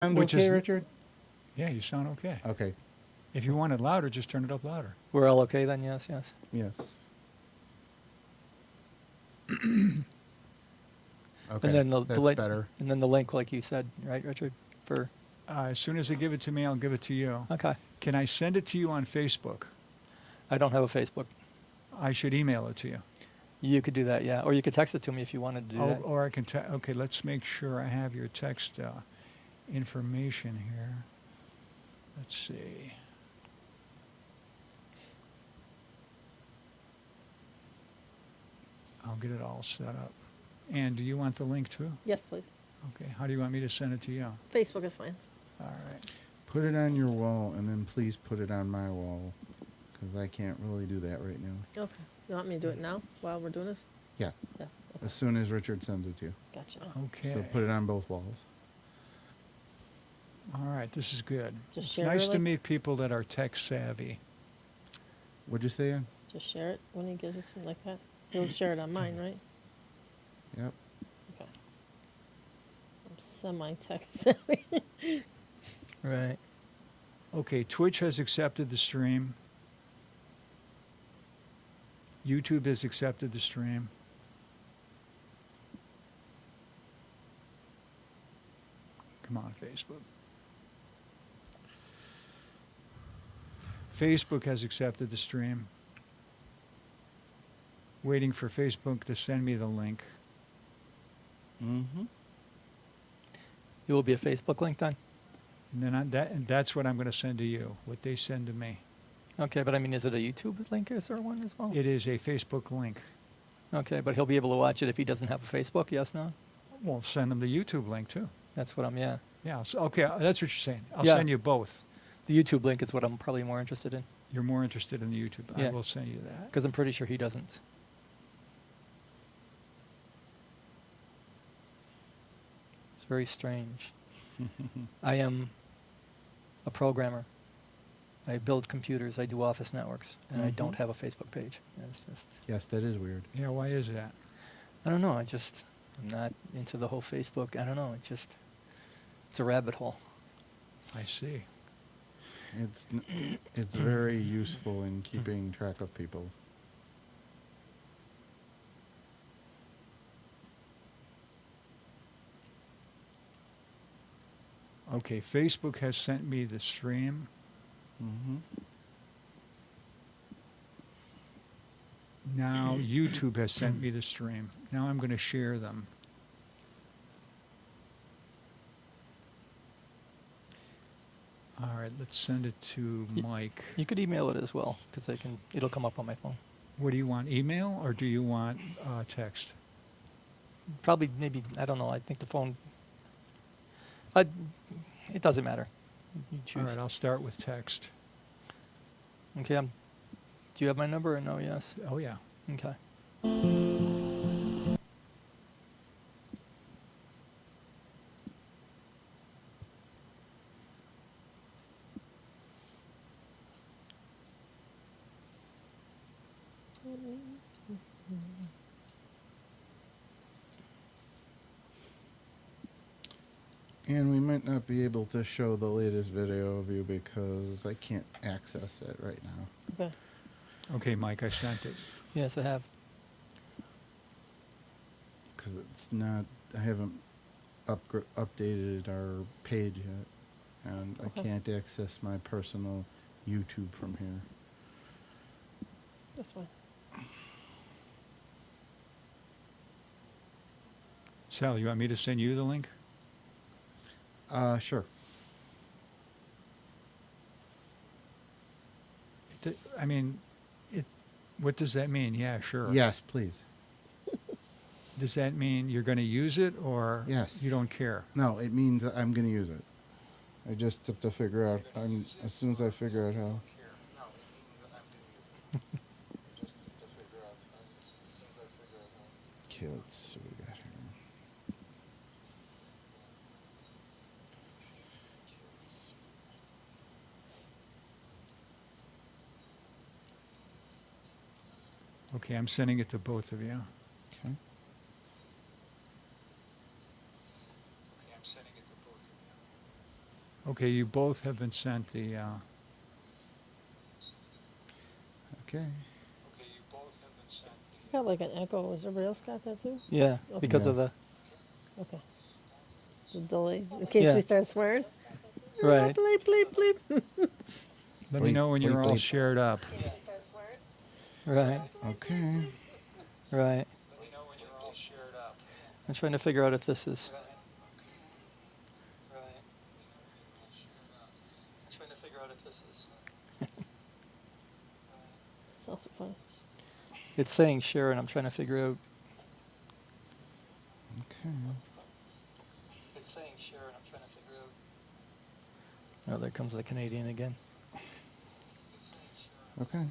Which okay, is, Richard? yeah, you sound okay. Okay. If you want it louder, just turn it up louder. We're all okay then? Yes, yes. Yes. Okay. And then That's link, better. And then the link, like you said, right, Richard? For As soon as they give it to me, I'll give it to you. okay. Can I send it to you on Facebook? I don't have a Facebook. I should email it to you. You could do that, yeah, or you could text it to me if you wanted to do that. Or I can okay, let's make sure I have your text information here. Let's see. I'll get it all set up. And do you want the link too? Yes, please. Okay, how do you want me to send it to you? Facebook is fine. All right. Put it on your wall, and then please put it on my wall, because I can't really do that right now. Okay. You want me to do it now while we're doing this? Yeah. Yeah. Okay. As soon as Richard sends it to you. Gotcha. Okay. So put it on both walls. All right, this is good. Just It's share nice to really? meet people that are tech savvy. What'd you say, Ann? Just share it when he gives it to me like that. You'll share it on mine, right? Yep. Okay. I'm semi-tech savvy. Right. Okay, Twitch has accepted the stream. YouTube has accepted the stream. Come on, Facebook. Facebook has accepted the stream. Waiting for Facebook to send me the link. Mm-hmm. It will be a Facebook link then? And then and that's what I'm going to send to you, what they send to me. Okay, but I mean, is it a YouTube link? Is there one as well? It is a Facebook link. Okay, but he'll be able to watch it if he doesn't have a Facebook, yes, no? Well, send them the YouTube link too. That's what yeah. Yeah, so, okay, that's what you're saying. I'll Yeah. send you both. The YouTube link is what I'm probably more interested in, You're more interested in the YouTube. I Yeah. will send you that. because I'm pretty sure he doesn't. It's very strange. I am a programmer. I build computers. I do office networks, and I don't Mhm. have a Facebook page. It's just, Yes, that is weird. Yeah, why is that? I don't know. I'm not into the whole Facebook. I don't know. It's a rabbit hole. I see. It's very useful in keeping track of people. Okay, Facebook has sent me the stream. Mm-hmm. Now YouTube has sent me the stream. Now I'm going to share them. All right, let's send it to Mike. You could email it as well, because it'll come up on my phone. What do you want, email or do you want text? Probably, maybe, I don't know. I think the phone. It doesn't matter. You All choose. right, I'll start with text. Okay. Do you have my number or no? Yes. Oh, yeah. Okay. And we might not be able to show the latest video of you because I can't access it right now. Okay. Okay, Mike, I sent it. Yes, I have. Because it's not, I haven't updated our page yet. And I Okay. can't access my personal YouTube from here. That's fine. Sal, you want me to send you the link? Sure. I mean, what does that mean? Yeah, sure. Yes, please. Does that mean you're going to use it or Yes. you don't care? No, it means that I'm going to use it. I just have to figure out, as soon as I figure out how. Okay, let's see what we got here. Okay, I'm sending it to both of you. Okay. I'm sending it to both of you. Okay, you both have been sent the. Okay. Got like an echo. Has everybody else got that too? Yeah, Okay. because Yeah. of the Okay. The delay, in case Yeah. we start swearing. right. Bleep, bleep, bleep. Let me Bleep, know when you're bleep, all bleep. shared up. Right. Okay. Right. I'm trying to figure out if this is. Sounds so funny. It's saying share, and I'm trying to figure out. Okay. It's saying share, and I'm trying to figure out. Oh, there comes the Canadian again. Okay.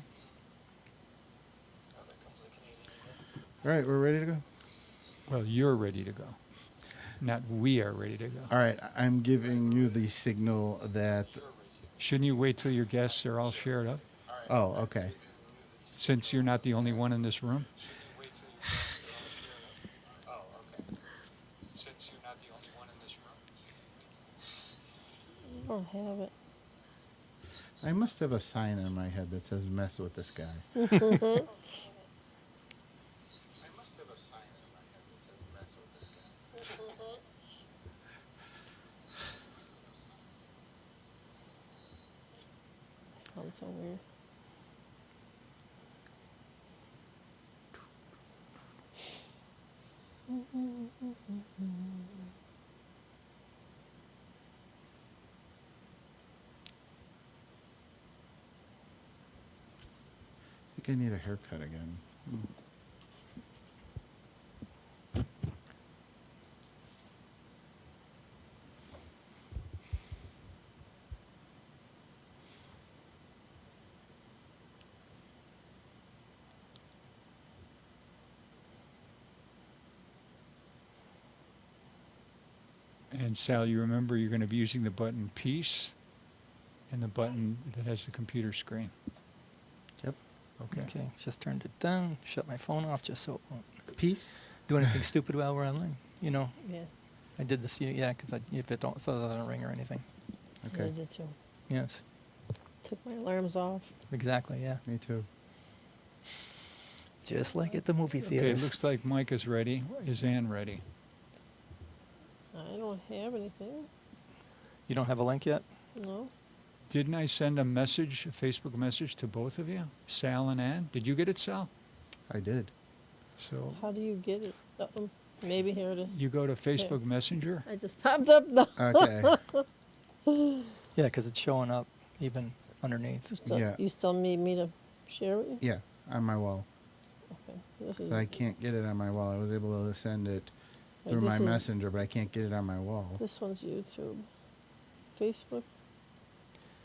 All right, we're ready to go. Well, you're ready to go. Not we are ready to go. All right, I'm giving you the signal that. Shouldn't you wait till your guests are all shared up? Oh, okay. Since you're not the only one in this room? I don't have it. I must have a sign on my head that says "mess with this guy." Sounds so weird. I think I need a haircut again. And Sal, you remember you're going to be using the button peace and the button that has the computer screen. Yep. Okay. Okay, just turned it down. Shut my phone off just so it won't Peace. do anything stupid while we're online. You know, Yeah. I did this. Yeah, because if it don't, so it doesn't ring or anything. I Okay. did too. Yes, Took my alarms off. exactly. Yeah, Me too. just like at the movie Okay, theaters. it looks like Mike is ready. Is Ann ready? I don't have anything. You don't have a link yet? No. Didn't I send a message, a Facebook message to both of you? Sal and Ann? Did you get it, Sal? I did. So How do you get it? Maybe here it is. you go to Facebook Messenger. I just popped up though. Okay. Yeah, because it's showing up even underneath. Yeah. You still need me to share with you? Yeah, on my wall. Okay. This is So I can't get it on my wall. I was able to send it Like, through this my is- messenger, but I can't get it on my wall. This one's YouTube. Facebook.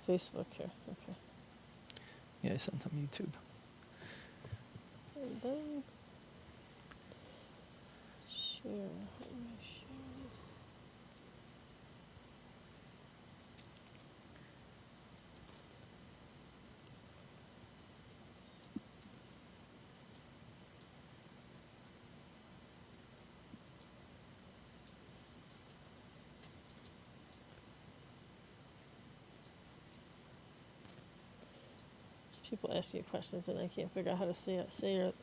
Facebook here. Okay. Yeah, I sent them YouTube. And then share. How do I share this? People ask you questions and I can't figure out how to say it. Say it.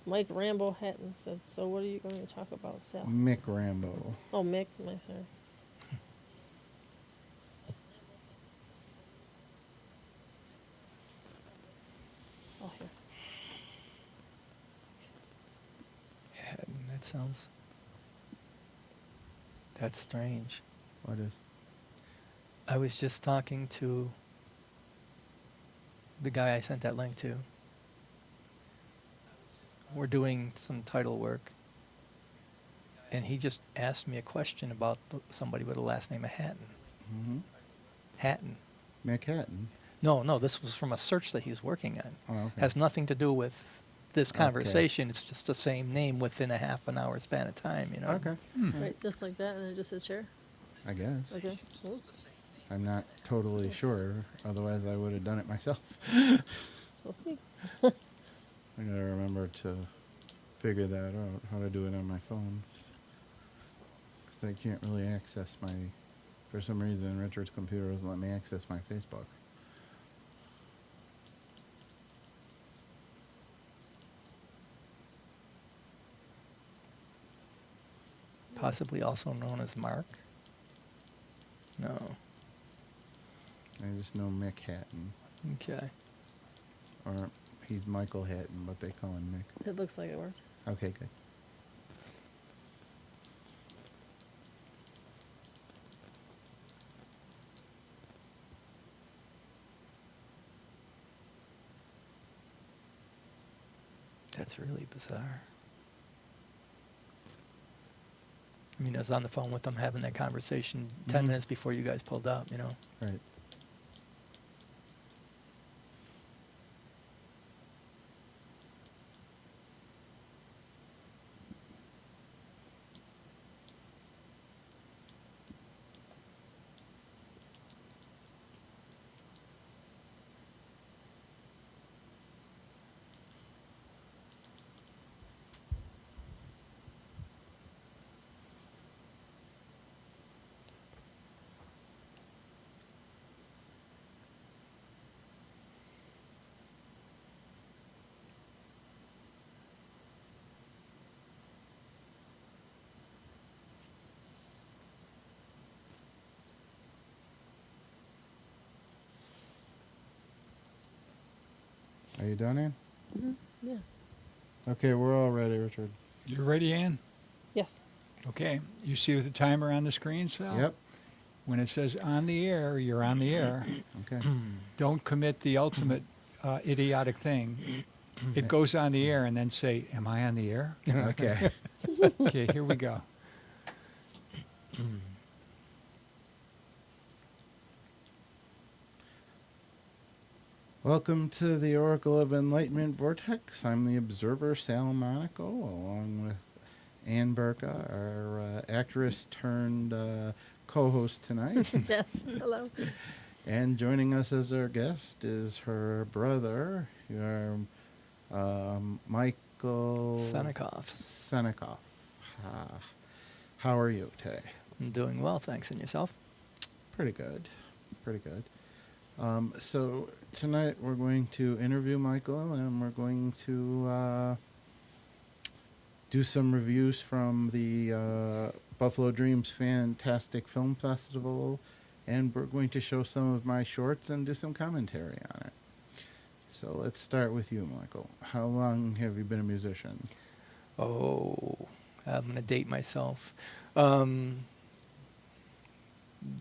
Mike Rambo Hatton said, "So what are you going to talk about, Sal?" Mick Rambo. Oh, Mick, my sorry. Oh, here. Yeah, that sounds. That's strange. What is? I was just talking to the guy I sent that link to. We're doing some title work, and he just asked me a question about somebody with a last name of Hatton. Mm-hmm. Hatton. Mick Hatton. No, this was from a search that he's working on. Oh, okay. Has nothing to do with this Okay. conversation. It's just the same name within a half an hour span of time, you know? Okay. Right, just like that, and I just hit share. I guess. Okay. Cool. I'm not totally sure. Otherwise, I would have done it myself. So we'll see. I gotta remember to figure that out, how to do it on my phone. 'Cause I can't really access my For some reason, Richard's computer doesn't let me access my Facebook. Possibly also known as Mark. No. I just know Mick Hatton. Okay. Or he's Michael Hatton, but they call him Mick. It looks like it worked. Okay, good. That's really bizarre. I mean, I was on the phone with them having that conversation 10 Mhm. minutes before you guys pulled up, you know. Right. Are you done, Ann? Yeah. Okay, we're all ready, Richard. You ready, Ann? Yes. Okay. You see the timer on the screen, Sal? Yep. When it says on the air, you're on the air. Okay. Don't commit the ultimate idiotic thing. It goes on the air and then say, am I on the air? Okay. Okay, here we go. Welcome to the Oracle of Enlightenment Vortex. I'm the observer, Sal Monaco, along with Ann Burka, our actress turned co-host tonight. Yes. Hello. And joining us as our guest is her brother, your Michael Senikoff. How are you today? I'm doing well, thanks. And yourself? Pretty good. Pretty good. So tonight we're going to interview Michael, and we're going to do some reviews from the Buffalo Dreams Fantastic Film Festival, and we're going to show some of my shorts and do some commentary on it. So let's start with you, Michael. How long have you been a musician? Oh, I'm going to date myself.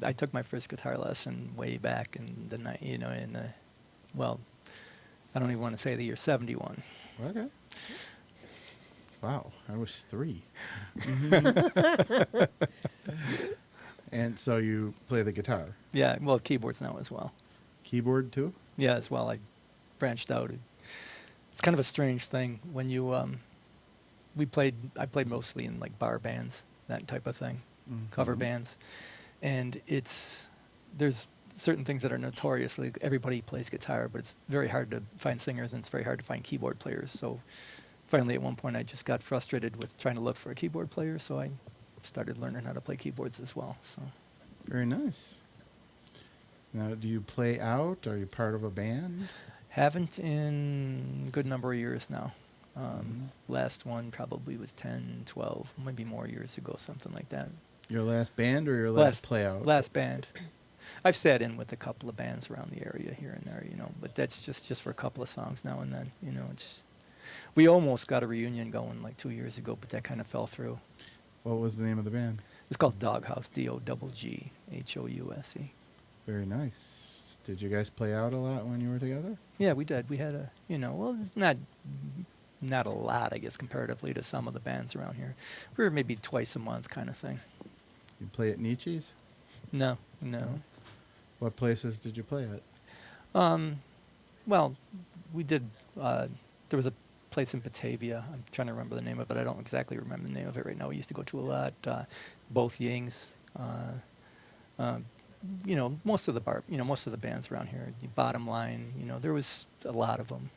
I took my first guitar lesson way back in the night, well, I don't even want to say the year 71. Okay. Wow, I was 3. And so you play the guitar. Yeah, well, keyboards now as well. Keyboard too? Yeah, as well. I branched out. It's kind of a strange thing when you I played mostly in like bar bands, that type of thing, cover bands, and there's certain things that are notoriously everybody plays guitar, but it's very hard to find singers and it's very hard to find keyboard players. So finally, at one point, I just got frustrated with trying to look for a keyboard player, so I started learning how to play keyboards as well. So Very nice. Now, do you play out? Are you part of a band? haven't in a good number of years now. Last one probably was 10, 12, maybe more years ago, something like that. Your last band or your last play out? Last band. I've sat in with a couple of bands around the area here and there, but that's just for a couple of songs now and then. We almost got a reunion going like 2 years ago, but that kind of fell through. What was the name of the band? It's called Doghouse, DOGGHOUSE. Very nice. Did you guys play out a lot when you were together? Yeah, we did. We had it's not a lot, I guess, comparatively to some of the bands around here. We were maybe twice a month kind of thing. You play at Nietzsche's? No. What places did you play at? Well, we did, there was a place in Batavia. I'm trying to remember the name of it. I don't exactly remember the name of it right now. We used to go to a lot. Both Yings. Most of the bands around here. Bottom Line. There was a lot of them.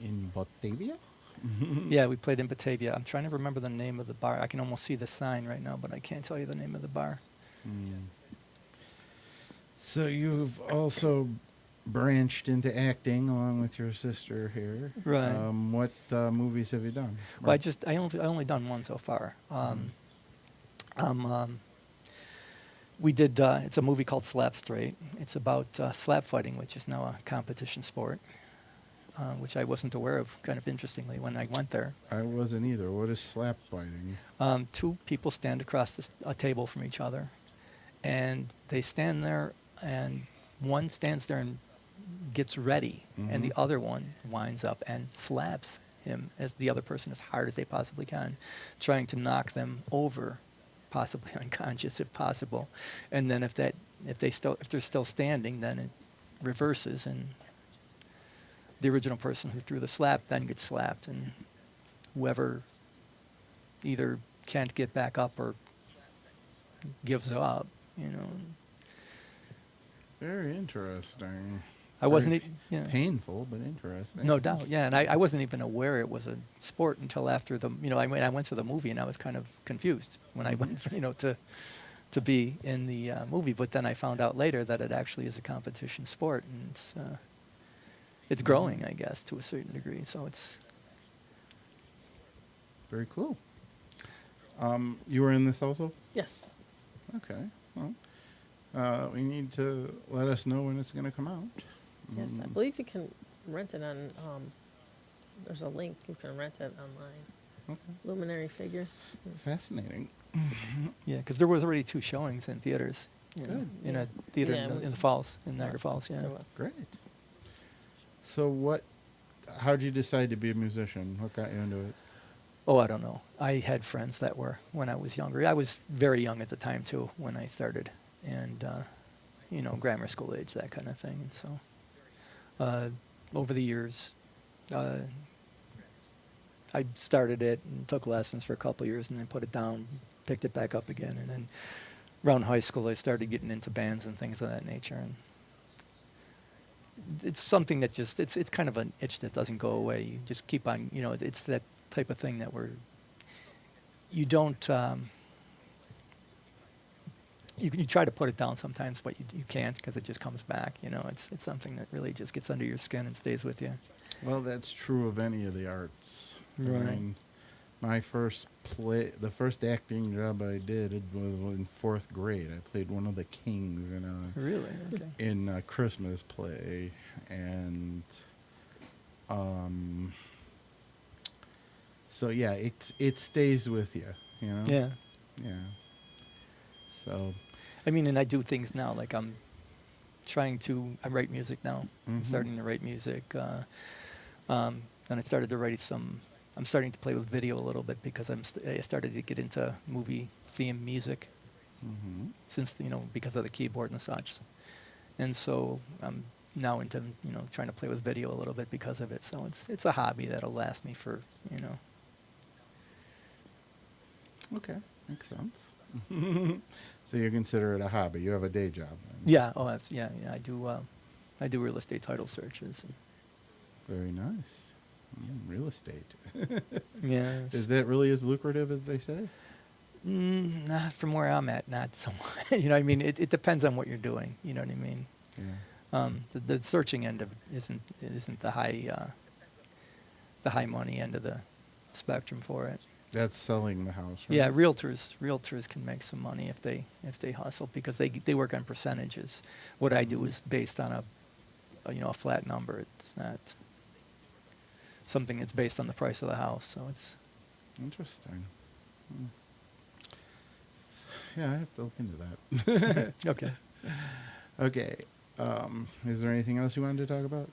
In Batavia? Yeah, we played in Batavia. I'm trying to remember the name of the bar. I can almost see the sign right now, but I can't tell you the name of the bar. So you've also branched into acting along with your sister here. Right. What movies have you done? Well, I only done one so far. We did. It's a movie called Slap Straight. It's about slap fighting, which is now a competition sport, which I wasn't aware of. Kind of interestingly, when I went there, I wasn't either. What is slap fighting? two people stand across a table from each other, and they stand there, and one stands there and gets ready, and the other one winds up and slaps him as the other person as hard as they possibly can, trying to knock them over, possibly unconscious if possible. And then if they're still standing, then it reverses, and the original person who threw the slap then gets slapped, and whoever either can't get back up or gives up, you know. Very interesting. I wasn't, Very yeah. painful, but interesting. No doubt, yeah, and I wasn't even aware it was a sport until after I went to the movie, and I was kind of confused when I went, to be in the movie. But then I found out later that it actually is a competition sport, and it's growing, I guess, to a certain degree. So it's Very cool. You were in this also? Yes. Okay. Well, we need to let us know when it's going to come out. Yes, I believe you can rent it on. There's a link you can rent it online. Okay. Luminary Figures. Fascinating. yeah, because there was already 2 showings in theaters, Good. in a theater Yeah, in the Falls, in Niagara Falls. Yeah. There was. Great. So how did you decide to be a musician? What got you into it? Oh, I don't know. I had friends that were when I was younger. I was very young at the time too when I started, and grammar school age, that kind of thing. And so, over the years, I started it and took lessons for a couple of years, and then put it down, picked it back up again, and then around high school I started getting into bands and things of that nature. And it's something that just it's kind of an itch that doesn't go away. You just keep on, it's that type of thing that you don't you try to put it down sometimes, but you can't because it just comes back. It's something that really just gets under your skin and stays with you. Well, that's true of any of the arts. Right. I mean, the first acting job I did was in 4th grade. I played one of the kings Really? Okay. in a Christmas play, and so yeah, it stays with you, Yeah. Yeah. So. I mean, and I do things now. Like I write music now. I'm Mhm. starting to write music. And I started to I'm starting to play with video a little bit because I started to get into movie theme music Mm-hmm. since, because of the keyboard and such. And so I'm now into, trying to play with video a little bit because of it. So it's a hobby that'll last me for. Okay, makes sense. So you consider it a hobby? You have a day job? Then. Yeah. Oh, yeah. I do real estate title searches. Very nice. Real estate. Yeah. Is that really as lucrative as they say? Nah, from where I'm at, not so much. You know what I mean? It depends on what you're doing. You know what I mean? Yeah. The searching end of it isn't the high money end of the spectrum for it. That's selling the house, right? Yeah, realtors can make some money if they hustle because they work on percentages. What I do is based on a flat number. It's not something that's based on the price of the house. So it's Interesting. Yeah, I have to look into that. okay. Okay. Is there anything else you wanted to talk about?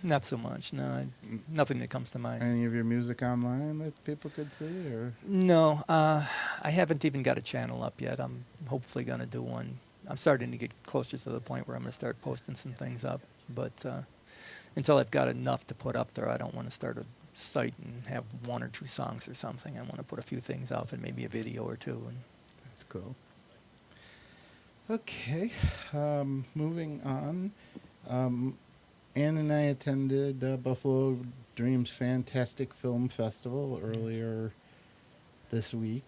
Not so much. No, nothing that comes to mind. Any of your music online that people could see, or? No, I haven't even got a channel up yet. I'm hopefully going to do one. I'm starting to get closer to the point where I'm going to start posting some things up. But until I've got enough to put up there, I don't want to start a site and have 1 or 2 songs or something. I want to put a few things up and maybe a video or 2. And That's cool. Okay, moving on. Ann and I attended Buffalo Dreams Fantastic Film Festival earlier this week.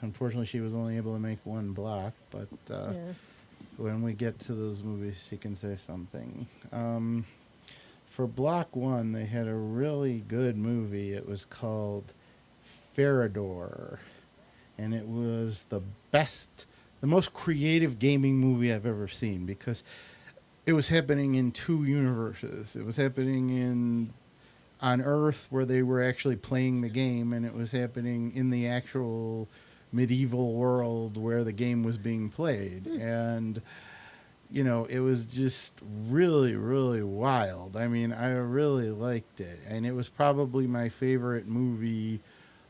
Unfortunately, she was only able to make one block, but Yeah. when we get to those movies, she can say something. For block one, they had a really good movie. It was called Farador, and it was the most creative gaming movie I've ever seen because it was happening in two universes. It was happening on Earth where they were actually playing the game, and it was happening in the actual medieval world where the game was being played. And it was just really, really wild. I mean, I really liked it, and it was probably my favorite movie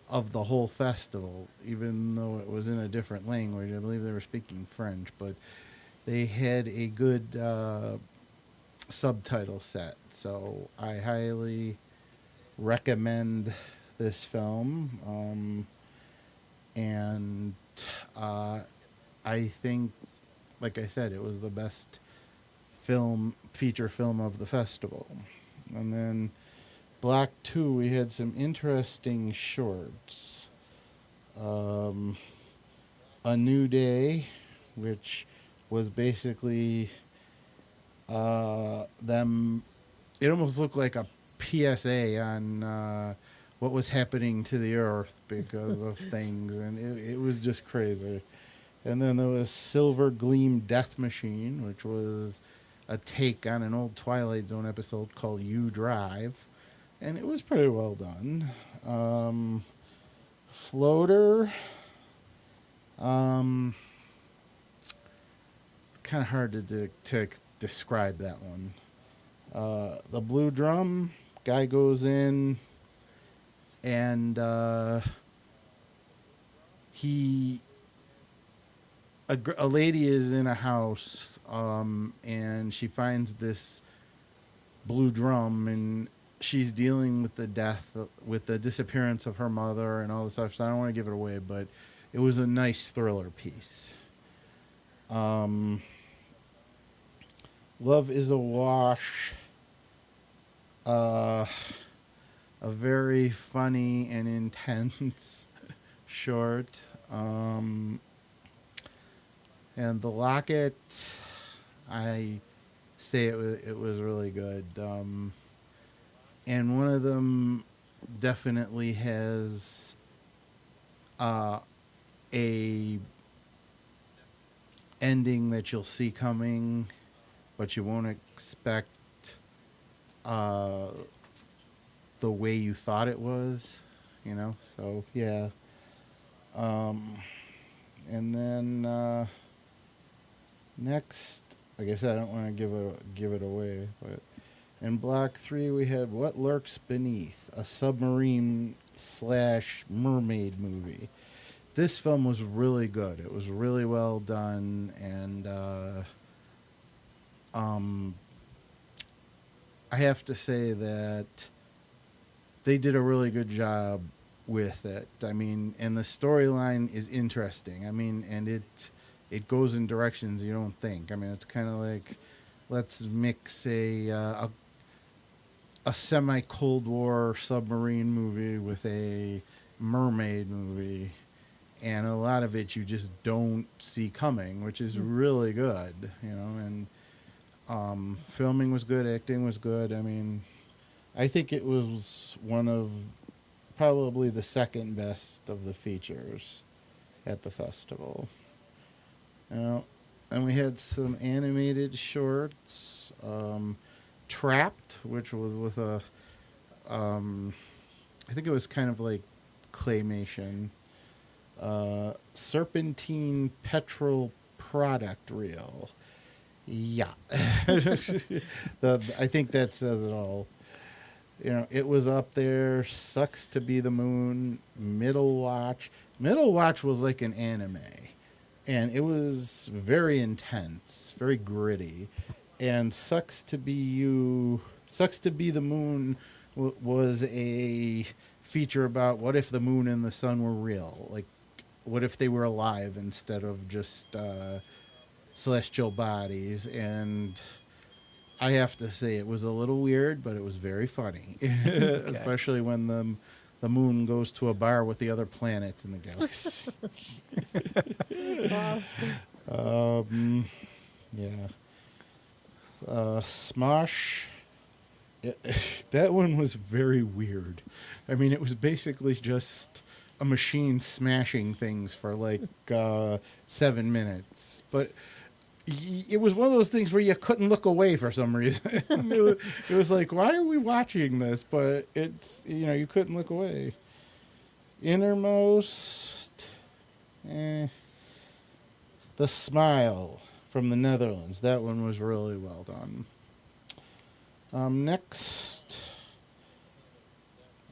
of the whole festival, even though it was in a different language. I believe they were speaking French, but they had a good subtitle set, so I highly recommend this film. And I think, like I said, it was the best feature film of the festival. And then Block 2, we had some interesting shorts. A New Day, which was basically them. It almost looked like a PSA on what was happening to the Earth because of things, and it was just crazy. And then there was Silver Gleam Death Machine, which was a take on an old Twilight Zone episode called You Drive, and it was pretty well done. Floater, kind of hard to describe that one. The Blue Drum guy goes in, and a lady is in a house, and she finds this blue drum, and she's dealing with the disappearance of her mother and all this stuff. So I don't want to give it away, but it was a nice thriller piece. Love is a Wash. A very funny and intense short. And The Locket, I say it was really good. And one of them definitely has a ending that you'll see coming, but you won't expect the way you thought it was, So yeah. And then next, like I said, I don't want to give it away, but in Block 3 we had What Lurks Beneath, a submarine / mermaid movie. This film was really good. It was really well done, and I have to say that they did a really good job with it. I mean, and the storyline is interesting. I mean, and it goes in directions you don't think. I mean, it's kind of like, let's mix a semi-Cold War submarine movie with a mermaid movie, and a lot of it you just don't see coming, which is really good, and filming was good, acting was good. I mean, I think it was one of probably the second best of the features at the festival. And we had some animated shorts. Trapped, which was with I think it was kind of like claymation. Serpentine Petrol Product Reel. Yeah. I think that says it all. It was up there. Sucks to Be the Moon. Middle Watch. Middle Watch was like an anime, and it was very intense, very gritty. And Sucks to Be the Moon was a feature about what if the moon and the sun were real, like what if they were alive instead of just celestial bodies. And I have to say, it was a little weird, but it was very funny, especially when the the moon goes to a bar with the other planets in the galaxy. Wow. Yeah. Smosh. That one was very weird. I mean, it was basically just a machine smashing things for like 7 minutes. But it was one of those things where you couldn't look away for some reason. It was like, why are we watching this? But it's, you couldn't look away. Innermost. The Smile from the Netherlands. That one was really well done. Next.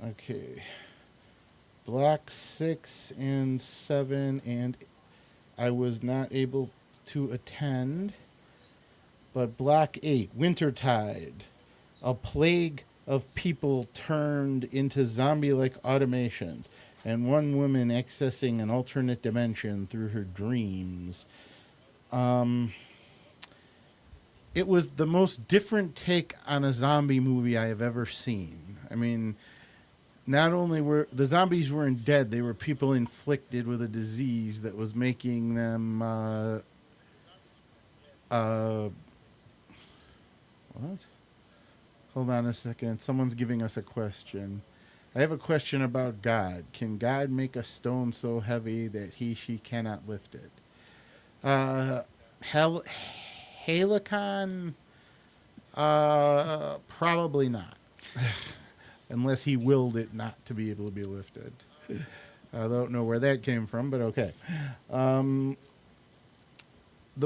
Okay. Black 6 and 7, and I was not able to attend. But Black 8, Wintertide. A plague of people turned into zombie-like automations, and one woman accessing an alternate dimension through her dreams. It was the most different take on a zombie movie I have ever seen. I mean, not only were the zombies weren't dead, they were people inflicted with a disease that was making them what? Hold on a second. Someone's giving us a question. I have a question about God. Can God make a stone so heavy that she cannot lift it? Helicon? Probably not. Unless he willed it not to be able to be lifted. I don't know where that came from, but okay. The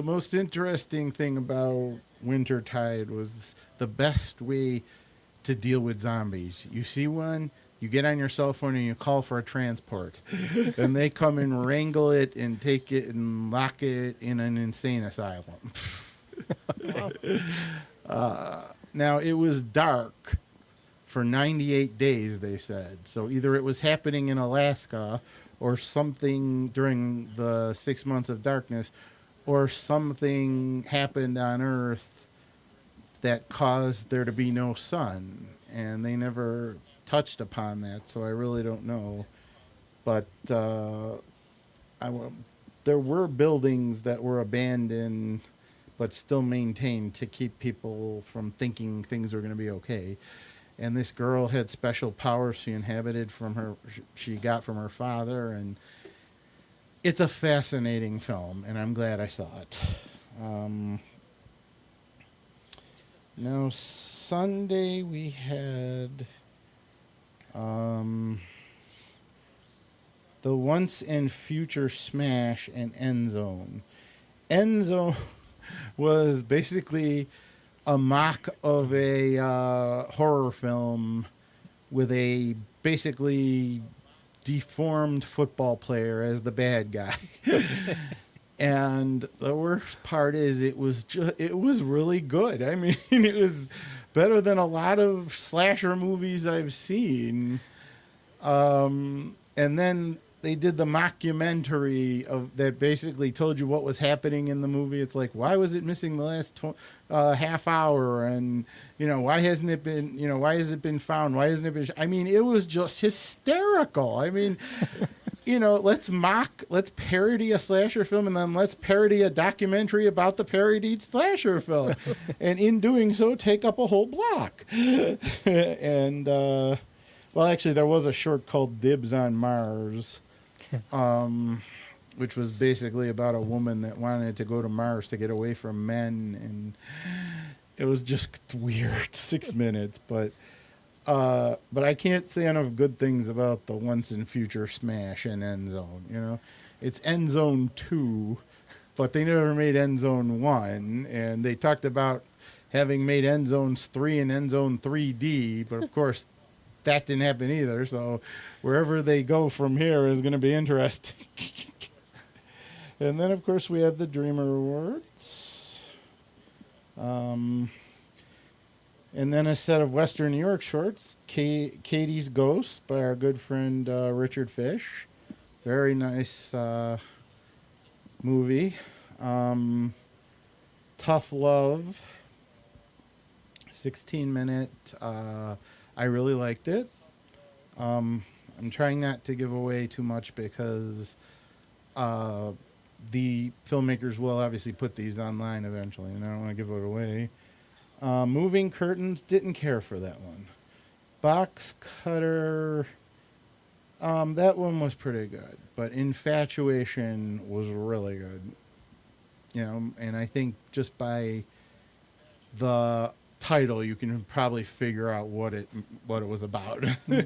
most interesting thing about Wintertide was the best way to deal with zombies. You see one, you get on your cell phone and you call for a transport. And they come and wrangle it and take it and lock it in an insane asylum. Now, it was dark for 98 days, they said. So either it was happening in Alaska or something during the 6 months of darkness, or something happened on Earth that caused there to be no sun. And they never touched upon that, so I really don't know. But there were buildings that were abandoned but still maintained to keep people from thinking things were going to be okay. And this girl had special powers she got from her father, and it's a fascinating film, and I'm glad I saw it. Now, Sunday we had the Once and Future Smash and End Zone. End Zone was basically a mock of a horror film with a basically deformed football player as the bad guy. And the worst part is it was really good. I mean, it was better than a lot of slasher movies I've seen. And then they did the mockumentary that basically told you what was happening in the movie. It's like, why was it missing the last half hour? And, why hasn't it been, why has it been found? Why hasn't it been? I mean, it was just hysterical. I mean, let's parody a slasher film, and then let's parody a documentary about the parodied slasher film. And in doing so, take up a whole block. And, well, actually, there was a short called Dibs on Mars, which was basically about a woman that wanted to go to Mars to get away from men, and it was just weird. 6 minutes, but I can't say enough good things about the Once and Future Smash and End Zone. It's End Zone 2, but they never made End Zone 1, and they talked about having made End Zones 3 and End Zone 3D, but of course that didn't happen either, so wherever they go from here is going to be interesting. And then, of course, we had the Dreamer Awards. And then a set of Western New York shorts, Katie's Ghost by our good friend Richard Fish. Very nice movie. Tough Love, 16-minute. I really liked it. I'm trying not to give away too much because the filmmakers will obviously put these online eventually, and I don't want to give it away. Moving Curtains, didn't care for that one. Box Cutter, that one was pretty good, but Infatuation was really good. You know, and I think just by the title, you can probably figure out what it was about. Yeah.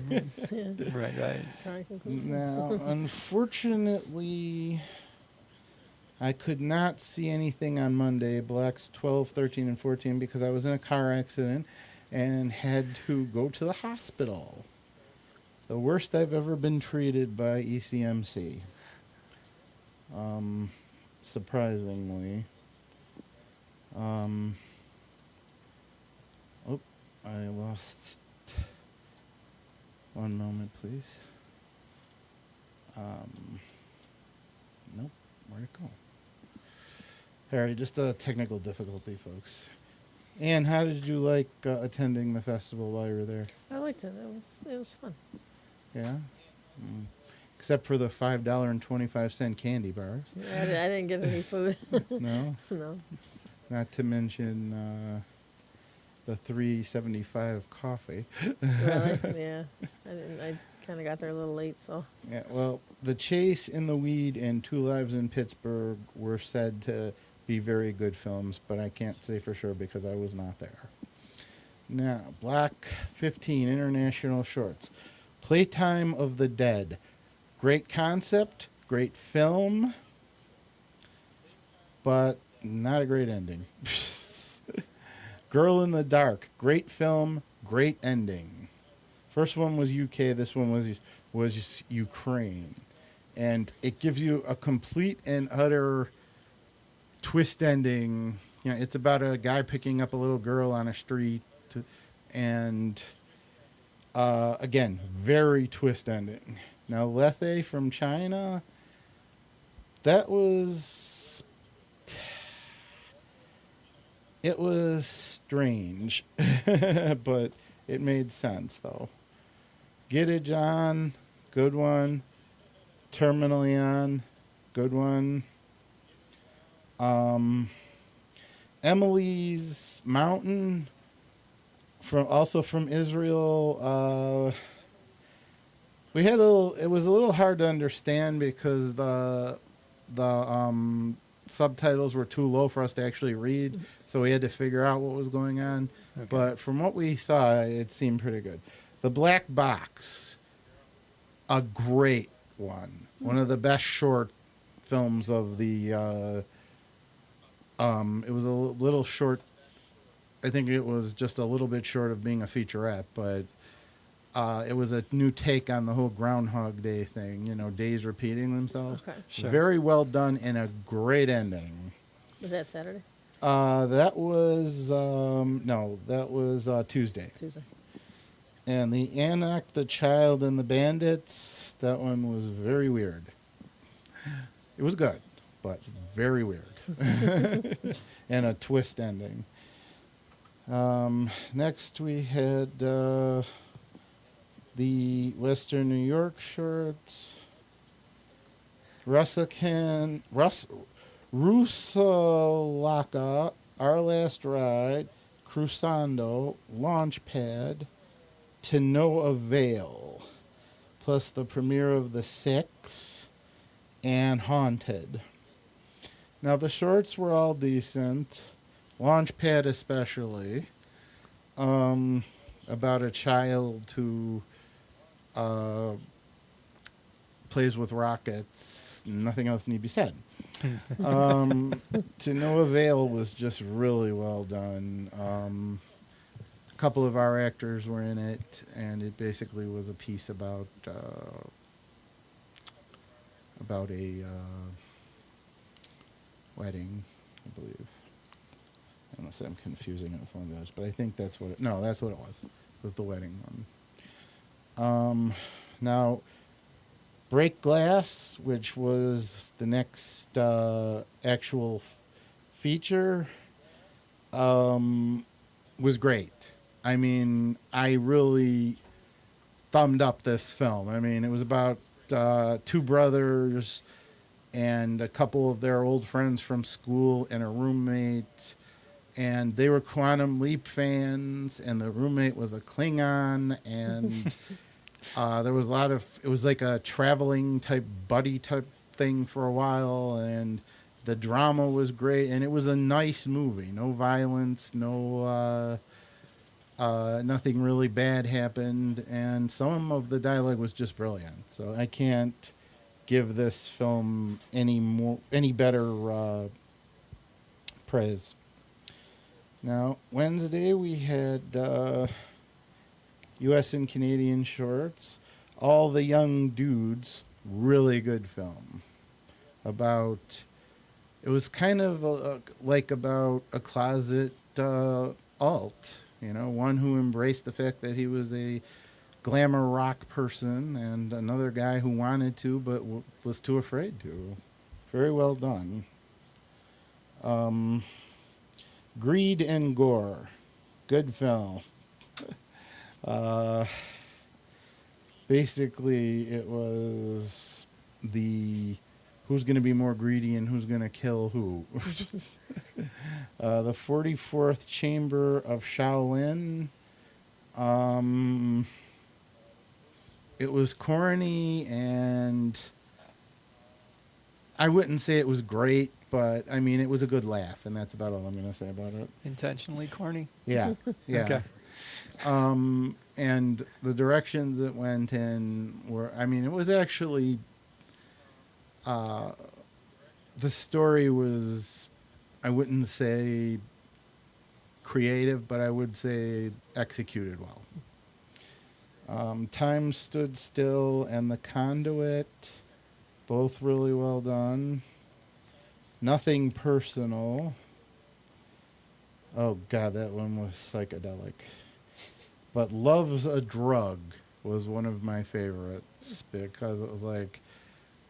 Right. Drawing conclusions. Now, unfortunately, I could not see anything on Monday, blocks 12, 13, and 14, because I was in a car accident and had to go to the hospital. The worst I've ever been treated by ECMC. Surprisingly. I lost. One moment, please. Nope. Where'd it go? All right, just a technical difficulty, folks. Ann, how did you like attending the festival while you were there? I liked it. It was fun. Yeah? Except for the $5.25 candy bars. I didn't get any food. No? No. Not to mention the $3.75 coffee. Really? Yeah. I didn't. I kind of got there a little late, so. Yeah, well, The Chase, In the Weed, and Two Lives in Pittsburgh were said to be very good films, but I can't say for sure because I was not there. Now, Block 15, International Shorts. Playtime of the Dead. Great concept, great film, but not a great ending. Girl in the Dark. Great film, great ending. First one was UK, this one was Ukraine. And it gives you a complete and utter twist ending. You know, it's about a guy picking up a little girl on a street. And, again, very twist ending. Now, Lethe from China, that was... It was strange, but it made sense, though. Get It John, good one. Terminally On, good one. Emily's Mountain, also from Israel. It was a little hard to understand because the subtitles were too low for us to actually read, so we had to figure out what was going on. Okay. But from what we saw, it seemed pretty good. The Black Box, a great one. One of the best short films of the... it was a little short. I think it was just a little bit short of being a featurette, but it was a new take on the whole Groundhog Day thing, you know, days repeating themselves. Okay. Sure. Very well done and a great ending. Was that Saturday? That was, Tuesday. Tuesday. And the Anak, the Child, and the Bandits, that one was very weird. It was good, but very weird. And a twist ending. Next we had the Western New York shorts. Rusalaka, Our Last Ride, Cruzando, Launchpad, To No Avail, plus the premiere of The Six and Haunted. Now, the shorts were all decent, Launchpad especially, about a child who plays with rockets. Nothing else need be said. To No Avail was just really well done. A couple of our actors were in it, and it basically was a piece about a wedding, I believe. Unless I'm confusing it with one of those, but I think that's what that's what it was. It was the wedding one. Now, Break Glass, which was the next actual feature, was great. I mean, I really thumbed up this film. I mean, it was about two brothers and a couple of their old friends from school and a roommate, and they were Quantum Leap fans, and the roommate was a Klingon, and there was a lot of, it was like a traveling type buddy type thing for a while, and the drama was great, and it was a nice movie. No violence, no nothing really bad happened, and some of the dialogue was just brilliant. So I can't give this film any better praise. Now, Wednesday we had U.S. and Canadian shorts. All the Young Dudes, really good film. About, it was kind of like about a closet alt, you know, one who embraced the fact that he was a glamour rock person, and another guy who wanted to but was too afraid to. Very well done. Greed and Gore, good film. Basically, it was the who's going to be more greedy and who's going to kill who. The 44th Chamber of Shaolin. It was corny, and I wouldn't say it was great, but I mean, it was a good laugh, and that's about all I'm going to say about it. Intentionally corny. Yeah, yeah. Okay. And the directions it went in were, I mean, it was actually, the story was, I wouldn't say creative, but I would say executed well. Time Stood Still and The Conduit, both really well done. Nothing Personal. Oh, God, that one was psychedelic. But Love's a Drug was one of my favorites because it was like,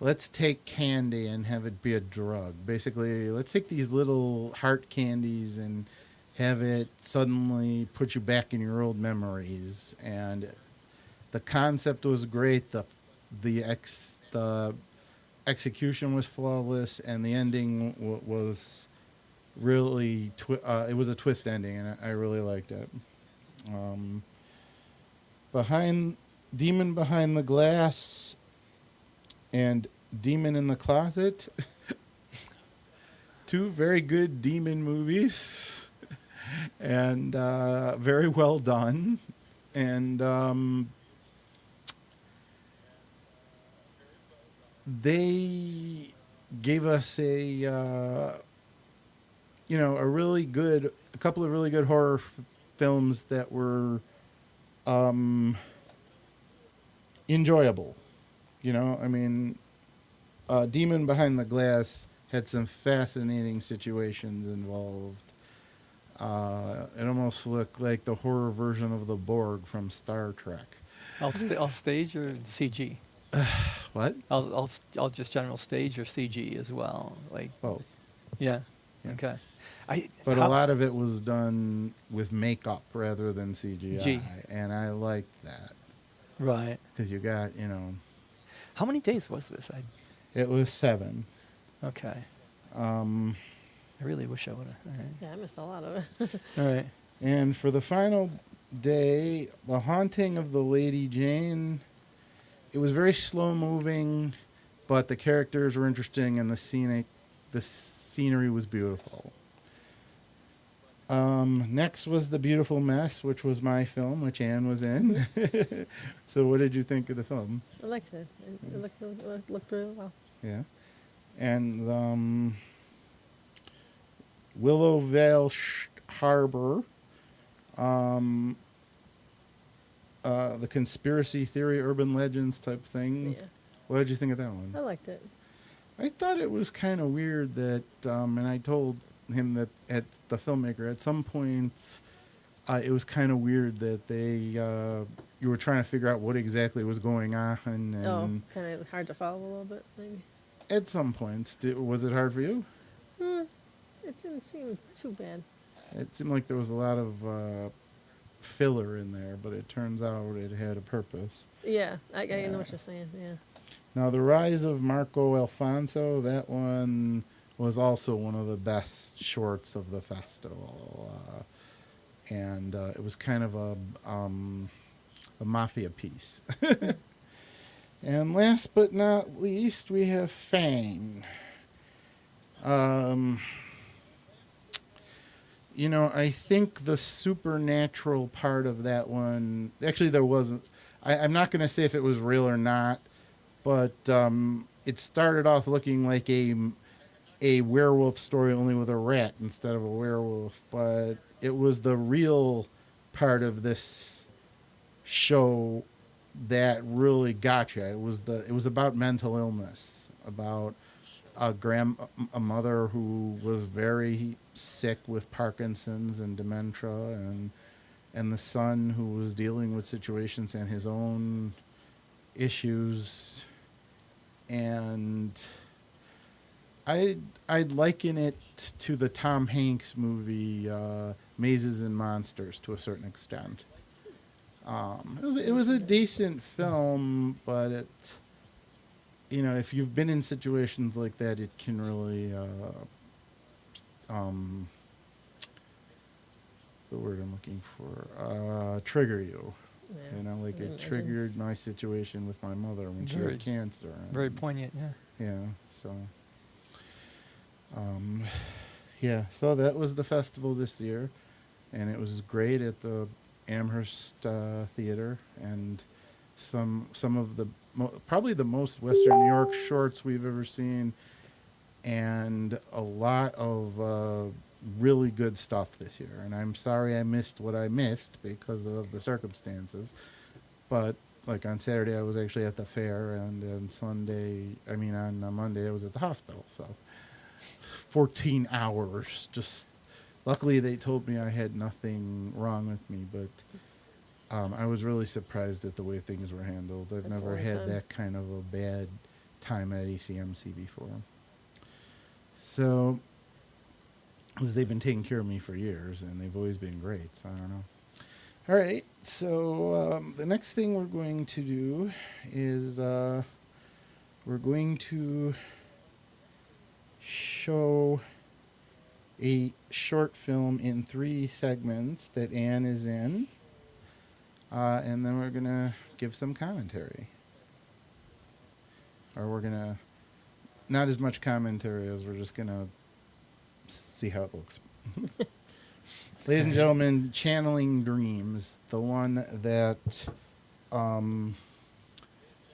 let's take candy and have it be a drug. Basically, let's take these little heart candies and have it suddenly put you back in your old memories. And the concept was great. The execution was flawless, and the ending was really it was a twist ending, and I really liked it. Demon Behind the Glass and Demon in the Closet. Two very good demon movies, and very well done. And they gave us a couple of really good horror films that were enjoyable. You know, I mean, Demon Behind the Glass had some fascinating situations involved. It almost looked like the horror version of the Borg from Star Trek. All stage or CG? What? I'll just general stage or CG as well. Like Both. yeah. Yeah. Okay. But a lot of it was done with makeup rather than CGI, and I liked that. Right. Because you got, How many days was this? it was 7. Okay. Um, I really wish I would have. All right. Yeah, I missed a lot of it. All right. and for the final day, The Haunting of the Lady Jane. It was very slow moving, but the characters were interesting, and the scenery was beautiful. Next was The Beautiful Mess, which was my film, which Anne was in. So what did you think of the film? I liked it. It looked really well. Yeah. And Willow Vale Harbor, the conspiracy theory, urban legends type thing. Yeah, What did you think of that one? I liked it. I thought it was kind of weird that, and I told him that at the filmmaker, at some points, it was kind of weird that you were trying to figure out what exactly was going on. And Kind of hard to follow a little bit, maybe. at some points, was it hard for you? It didn't seem too bad. It seemed like there was a lot of filler in there, but it turns out it had a purpose. Yeah, I know what you're saying. Yeah. Now, The Rise of Marco Alfonso, that one was also one of the best shorts of the festival. And it was kind of a mafia piece. And last but not least, we have Fang. You know, I think the supernatural part of that one, actually there wasn't, I'm not going to say if it was real or not, but it started off looking like a werewolf story only with a rat instead of a werewolf, but it was the real part of this show that really got you. It was about mental illness, about a mother who was very sick with Parkinson's and dementia, and the son who was dealing with situations and his own issues. And I'd liken it to the Tom Hanks movie Mazes and Monsters to a certain extent. It was a decent film, but it, you know, if you've been in situations like that, it can really the word I'm looking for, trigger you. Yeah. You know, like I it imagine. triggered my situation with my mother when she Very- had cancer. Very poignant, yeah. Yeah, so yeah, so that was the festival this year, and it was great at the Amherst Theater, and some of the probably the most Western New York shorts we've ever seen, and a lot of really good stuff this year. And I'm sorry I missed what I missed because of the circumstances, but like on Saturday I was actually at the fair, and on Monday I was at the hospital. So 14 hours. Just luckily they told me I had nothing wrong with me, but I was really surprised at the way things were handled. I've That's a never long had time. that kind of a bad time at ECMC before. So, 'cause they've been taking care of me for years, and they've always been great, so I don't know. All right, so the next thing we're going to do is we're going to show a short film in 3 segments that Anne is in, and then we're going to give some commentary. Or we're going to, not as much commentary as we're just going to see how it looks. Ladies and gentlemen, Channeling Dreams, the one that won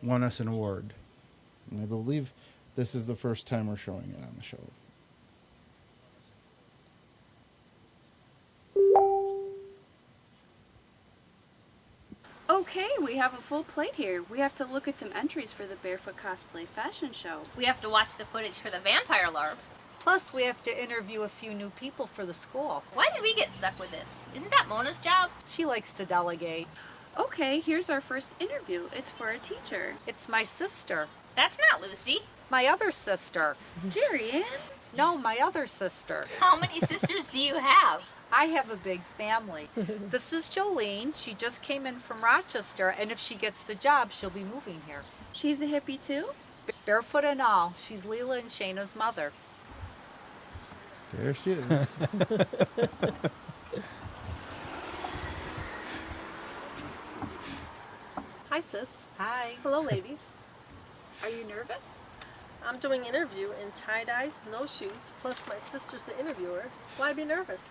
us an award. And I believe this is the first time we're showing it on the show. Okay, we have a full plate here. We have to look at some entries for the Barefoot Cosplay Fashion Show. We have to watch the footage for the vampire larp. Plus, we have to interview a few new people for the school. Why did we get stuck with this? Isn't that Mona's job? She likes to delegate. Okay, here's our first interview. It's for a teacher. It's my sister. That's not Lucy. My other sister. Jerry Ann? No, my other sister. How many sisters do you have? I have a big family. This is Jolene. She just came in from Rochester, and if she gets the job, she'll be moving here. She's a hippie too? Barefoot and all. She's Leela and Shayna's mother. There she is. Hi, sis. Hi. Hello, ladies. Are you nervous? I'm doing interview in tie-dyes, no shoes, plus my sister's the interviewer. Why be nervous?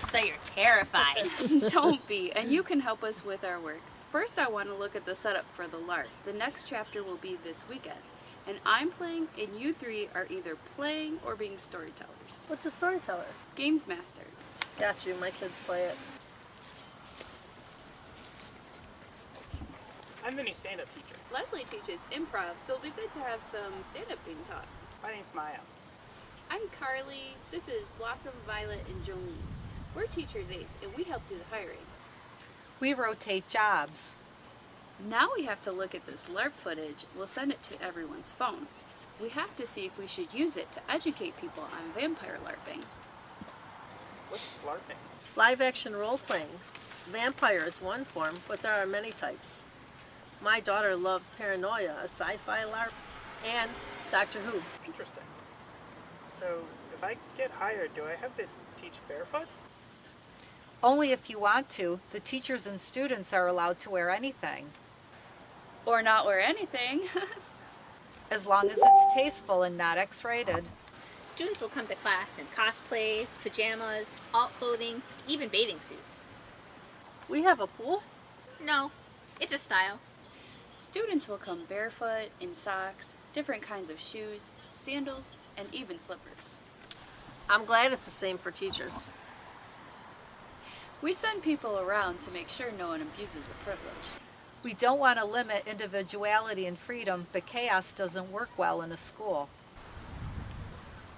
So you're terrified. Don't be, and you can help us with our work. First, I want to look at the setup for the LARP. The next chapter will be this weekend. And I'm playing, and you 3 are either playing or being storytellers. What's a storyteller? Games Master. Got you. My kids play it. I'm the new stand-up teacher. Leslie teaches improv, so it'll be good to have some stand-up being taught. My name's Maya. I'm Carly. This is Blossom, Violet, and Jolene. We're teachers' aides, and we help do the hiring. We rotate jobs. Now we have to look at this LARP footage. We'll send it to everyone's phone. We have to see if we should use it to educate people on vampire LARPing. What's LARPing? Live action role playing. Vampire is one form, but there are many types. My daughter loved Paranoia, a sci-fi LARP, and Doctor Who. Interesting. So, if I get hired, do I have to teach barefoot? Only if you want to. The teachers and students are allowed to wear anything, Or not wear anything. as long as it's tasteful and not X-rated. Students will come to class in cosplays, pajamas, alt clothing, even bathing suits. We have a pool. No, it's a style. Students will come barefoot, in socks, different kinds of shoes, sandals, and even slippers. I'm glad it's the same for teachers. We send people around to make sure no one abuses the privilege. We don't want to limit individuality and freedom, but chaos doesn't work well in a school.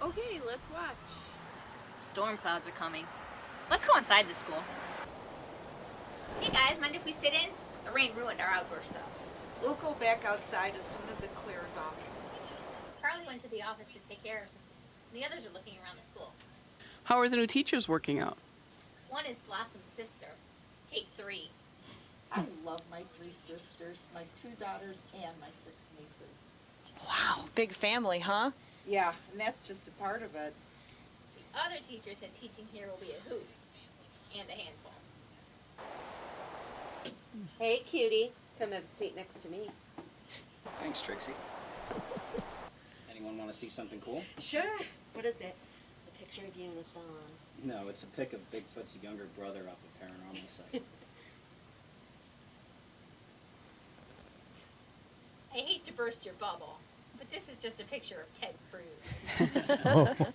Okay, let's watch. Storm clouds are coming. Let's go inside the school. Hey guys, mind if we sit in? The rain ruined our outdoor stuff. We'll go back outside as soon as it clears off. Carly went to the office to take care of some things. The others are looking around the school. How are the new teachers working out? One is Blossom's sister. Take 3. I love my 3 sisters, my 2 daughters, and my 6 nieces. Wow, big family, huh? Yeah, and that's just a part of it. The other teacher said teaching here will be a hoot and a handful. Hey, cutie. Come have a seat next to me. Thanks, Trixie. Anyone want to see something cool? Sure. What is it? A picture of you in a thong. No, it's a pic of Bigfoot's younger brother off a paranormal site. I hate to burst your bubble, but this is just a picture of Ted Cruz.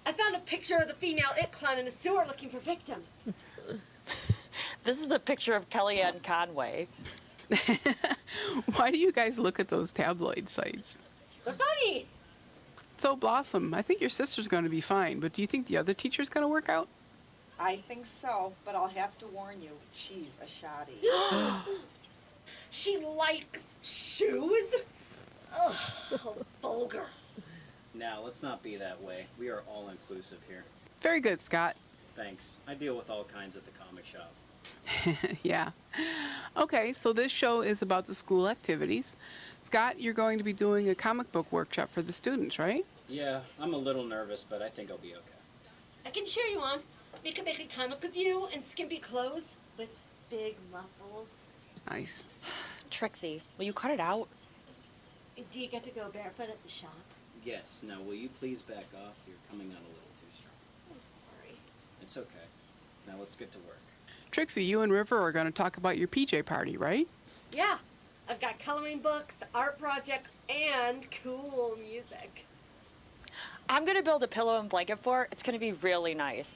I found a picture of the female it clown in a sewer looking for victims. This is a picture of Kellyanne Conway. Why do you guys look at those tabloid sites? They're funny. So, Blossom, I think your sister's going to be fine, but do you think the other teacher's going to work out? I think so, but I'll have to warn you, she's a shoddy. She likes shoes? Ugh, vulgar. Now, let's not be that way. We are all inclusive here. Very good, Scott. Thanks. I deal with all kinds at the comic shop. Yeah. Okay, so this show is about the school activities. Scott, you're going to be doing a comic book workshop for the students, right? Yeah, I'm a little nervous, but I think I'll be okay. I can cheer you on. We can make a comic with you in skimpy clothes with big muscles. Nice. Trixie, will you cut it out? Do you get to go barefoot at the shop? Yes. Now, will you please back off? You're coming on a little too strong. I'm sorry. It's okay. Now, let's get to work. Trixie, you and River are going to talk about your PJ party, right? Yeah. I've got coloring books, art projects, and cool music. I'm gonna build a pillow and blanket fort. It's gonna be really nice.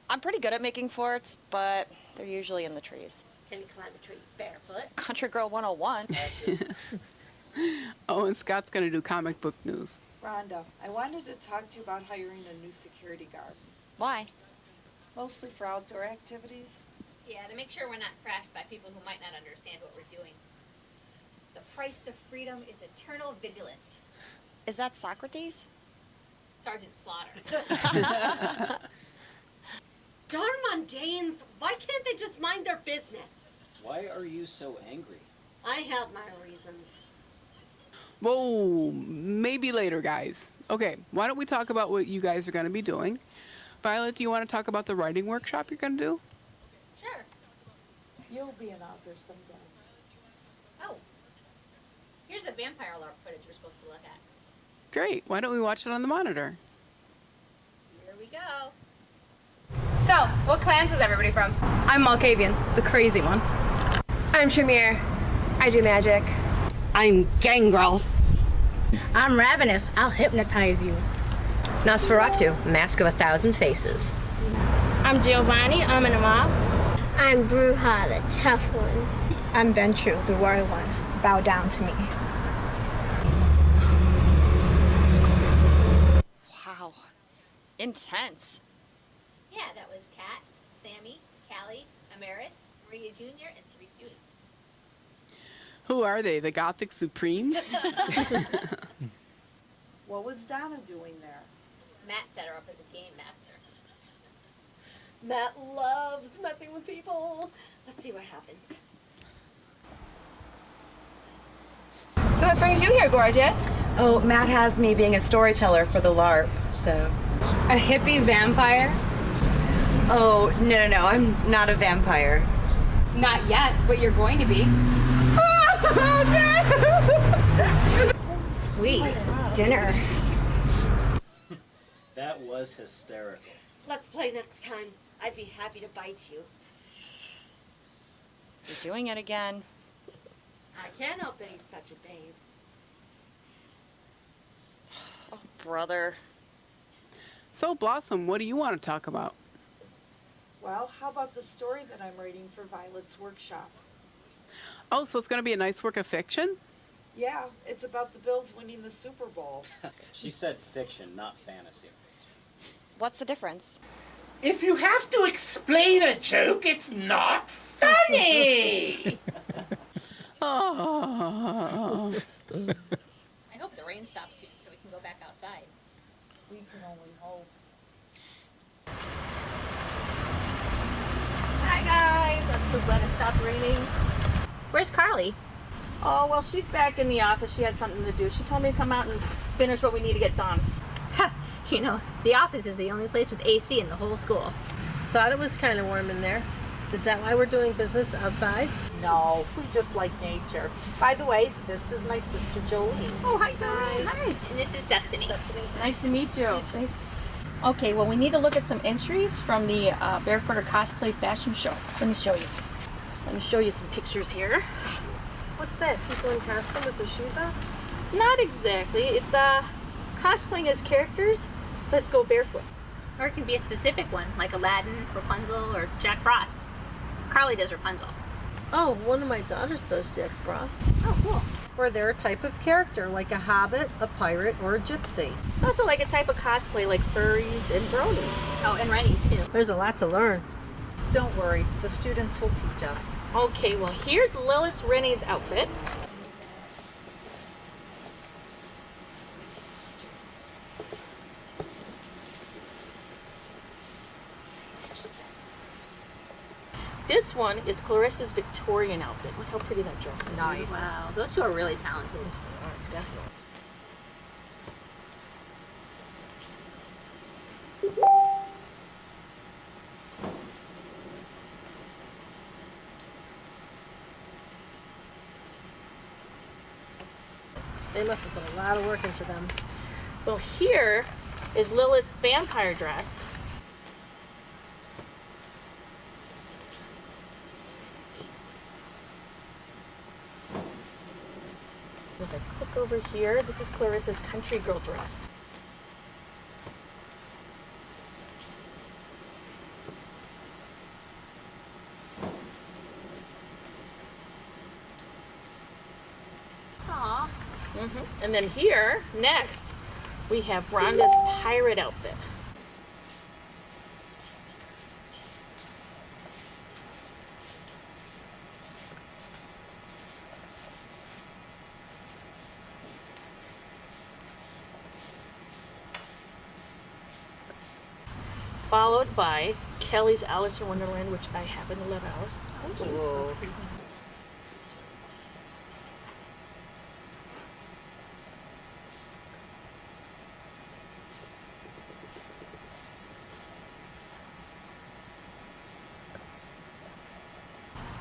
I'm pretty good at making forts, but they're usually in the trees. Can you climb a tree barefoot? Country Girl 101. Oh, and Scott's going to do comic book news. Rhonda, I wanted to talk to you about hiring a new security guard. Why? Mostly for outdoor activities. Yeah, to make sure we're not crashed by people who might not understand what we're doing. The price of freedom is eternal vigilance. Is that Socrates? Sergeant Slaughter. Darn mundanes! Why can't they just mind their business? Why are you so angry? I have my reasons. Whoa, maybe later, guys. Okay, why don't we talk about what you guys are going to be doing? Violet, do you want to talk about the writing workshop you're going to do? Sure. You'll be an author someday. Oh. Here's the vampire alarm footage we're supposed to look at. Great. Why don't we watch it on the monitor? Here we go. So, what clans is everybody from? I'm Malkavian, the crazy one. I'm Shamir. I do magic. I'm Gangrel. I'm Ravenous. I'll hypnotize you. Nosferatu, Mask of 1,000 Faces. I'm Giovanni. I'm an Amal. I'm Bruja, the tough one. I'm Ventrue, the royal one. Bow down to me. Wow. Intense. Yeah, that was Kat, Sammy, Callie, Amaris, Maria Jr., and 3 students. Who are they? The Gothic Supremes? What was Donna doing there? Matt set her up as a game master. Matt loves messing with people. Let's see what happens. So what brings you here, gorgeous? Oh, Matt has me being a storyteller for the LARP, so. A hippie vampire? Oh, no, I'm not a vampire. Not yet, but you're going to be. Sweet. Dinner. That was hysterical. Let's play next time. I'd be happy to bite you. You're doing it again. I can't help being such a babe. Oh, brother. So, Blossom, what do you want to talk about? Well, how about the story that I'm writing for Violet's workshop? Oh, so it's going to be a nice work of fiction? Yeah, it's about the Bills winning the Super Bowl. She said fiction, not fantasy. What's the difference? If you have to explain a joke, it's not funny. Oh. I hope the rain stops soon so we can go back outside. We can only hope. Hi guys, I'm so glad it stopped raining. Where's Carly? Oh, well, she's back in the office. She has something to do. She told me to come out and finish what we need to get done. You know, the office is the only place with AC in the whole school. Thought it was kind of warm in there. Is that why we're doing business outside? No, we just like nature. By the way, this is my sister Jolene. Oh, hi, Jolene. Hi. And this is Destiny. Nice to meet you. Nice. Okay, well, we need to look at some entries from the Barefooter Cosplay Fashion Show. Let me show you. Let me show you some pictures here. What's that? People in costume with their shoes off? Not exactly. It's cosplaying as characters, but go barefoot. Or it can be a specific one, like Aladdin, Rapunzel, or Jack Frost. Carly does Rapunzel. Oh, one of my daughters does Jack Frost. Oh, cool. Or they're a type of character, like a hobbit, a pirate, or a gypsy. It's also like a type of cosplay, like furries and bronies. Oh, and Rennie's too. There's a lot to learn. Don't worry, the students will teach us. Okay, well, here's Lilith Rennie's outfit. This one is Clarissa's Victorian outfit. Look how pretty that dress is. Nice. Wow, those two are really talented. Yes, they are, definitely. They must have put a lot of work into them. Well, here is Lilith's vampire dress. If I click over here, this is Clarissa's country girl dress. Aw. And then here, next, we have Rhonda's pirate outfit. Followed by Kelly's Alice in Wonderland, which I happen to love Alice. Whoa.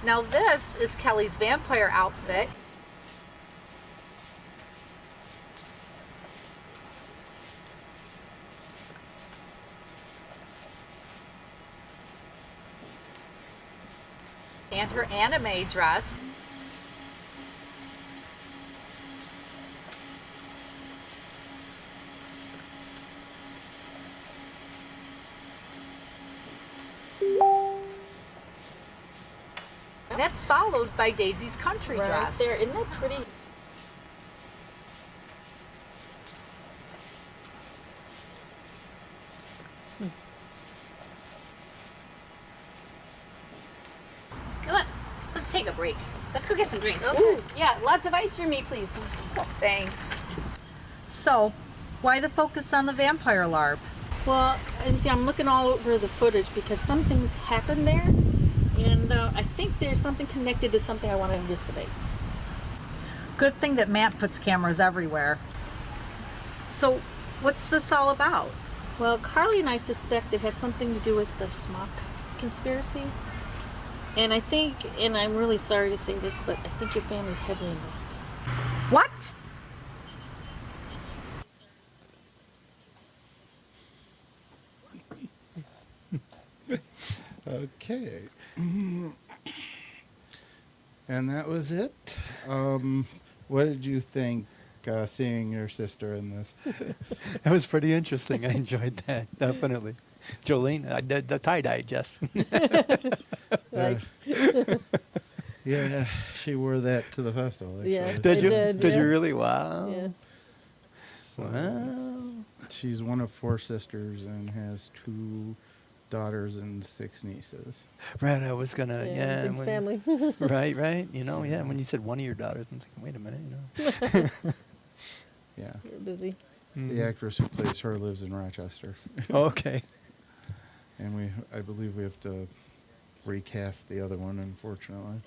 Now this is Kelly's vampire outfit. And her anime dress. That's followed by Daisy's country dress. There, isn't that pretty? Look, let's take a break. Let's go get some drinks. Ooh, yeah, lots of ice for me, please. Thanks. So, why the focus on the vampire LARP? Well, you see, I'm looking all over the footage because some things happened there, and I think there's something connected to something I want to investigate. Good thing that Matt puts cameras everywhere. So, what's this all about? Well, Carly and I suspect it has something to do with the smock conspiracy. And I think, and I'm really sorry to say this, but I think your family's heavily involved. What? Okay. And that was it. What did you think seeing your sister in this? That was pretty interesting. I enjoyed that, definitely. Jolene, the tie-dye, Jess. Yeah, she wore that to the festival. Actually. Yeah, Did you? did You yeah. really? Wow. Yeah. Wow. She's one of 4 sisters and has 2 daughters and 6 nieces. Right, I was gonna, Yeah, big family. right. You know, yeah. When you said one of your daughters, I'm thinking, wait a minute, Yeah. You're busy. The actress who plays her lives in Rochester. Okay. And I believe we have to recast the other one, unfortunately.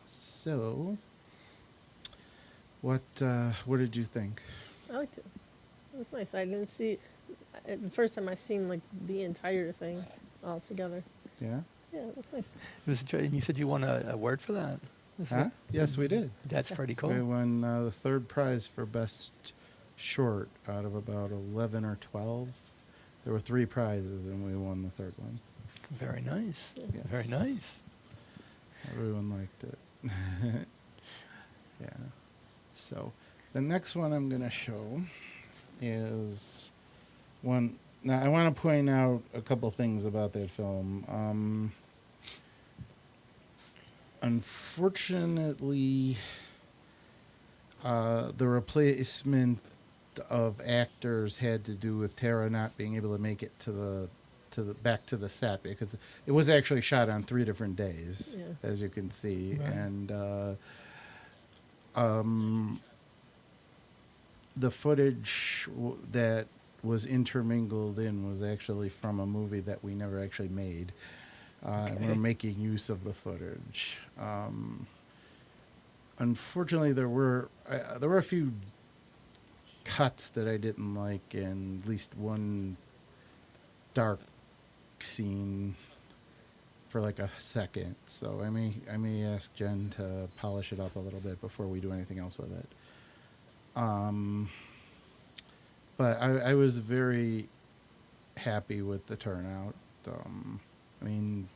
So, what did you think? I liked it. It was nice. I didn't see the first time I seen like the entire thing all together. Yeah? Yeah, it was nice. And you said you won a award for that? Huh? Yes, we did. That's pretty cool. We won the 3rd prize for Best Short out of about 11 or 12. There were 3 prizes, and we won the 3rd one. Very nice. Yes. Very nice. Everyone liked it. Yeah. So, the next one I'm going to show is one. Now, I want to point out a couple things about that film. Unfortunately, the replacement of actors had to do with Tara not being able to make it to the back to the set, because it was actually shot on 3 different days, as you can see, Right. and the footage that was intermingled in was actually from a movie that we never actually made. And we're making use of the footage. Unfortunately, there were a few cuts that I didn't like, and at least one dark scene for like a second. So I may ask Jen to polish it up a little bit before we do anything else with it. But I was very happy with the turnout. I mean,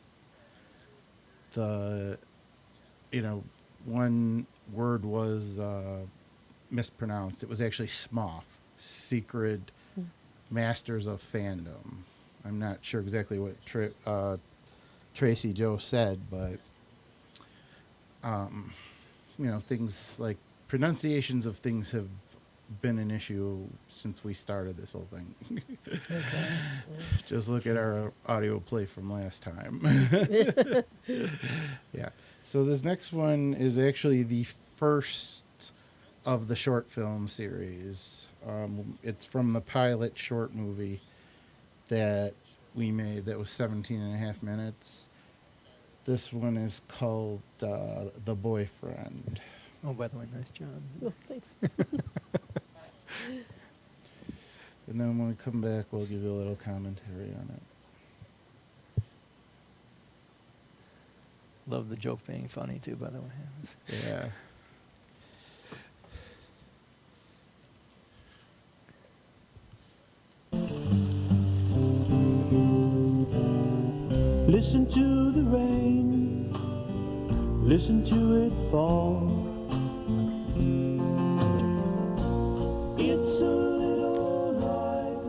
one word was mispronounced. It was actually SMOF, Secret Masters of Fandom. I'm not sure exactly what Tracy Joe said, but things like pronunciations of things have been an issue since we started this whole thing. Okay. Just look at our audio play from last time. Yeah. So this next one is actually the first of the short film series. It's from the pilot short movie that we made that was 17 and a half minutes. This one is called The Boyfriend. Oh, by the way, nice job. Oh, thanks. And then when we come back, we'll give you a little commentary on it. Love the joke being funny, too, by the way. Yeah. Listen to the rain, listen to it fall. It's a little like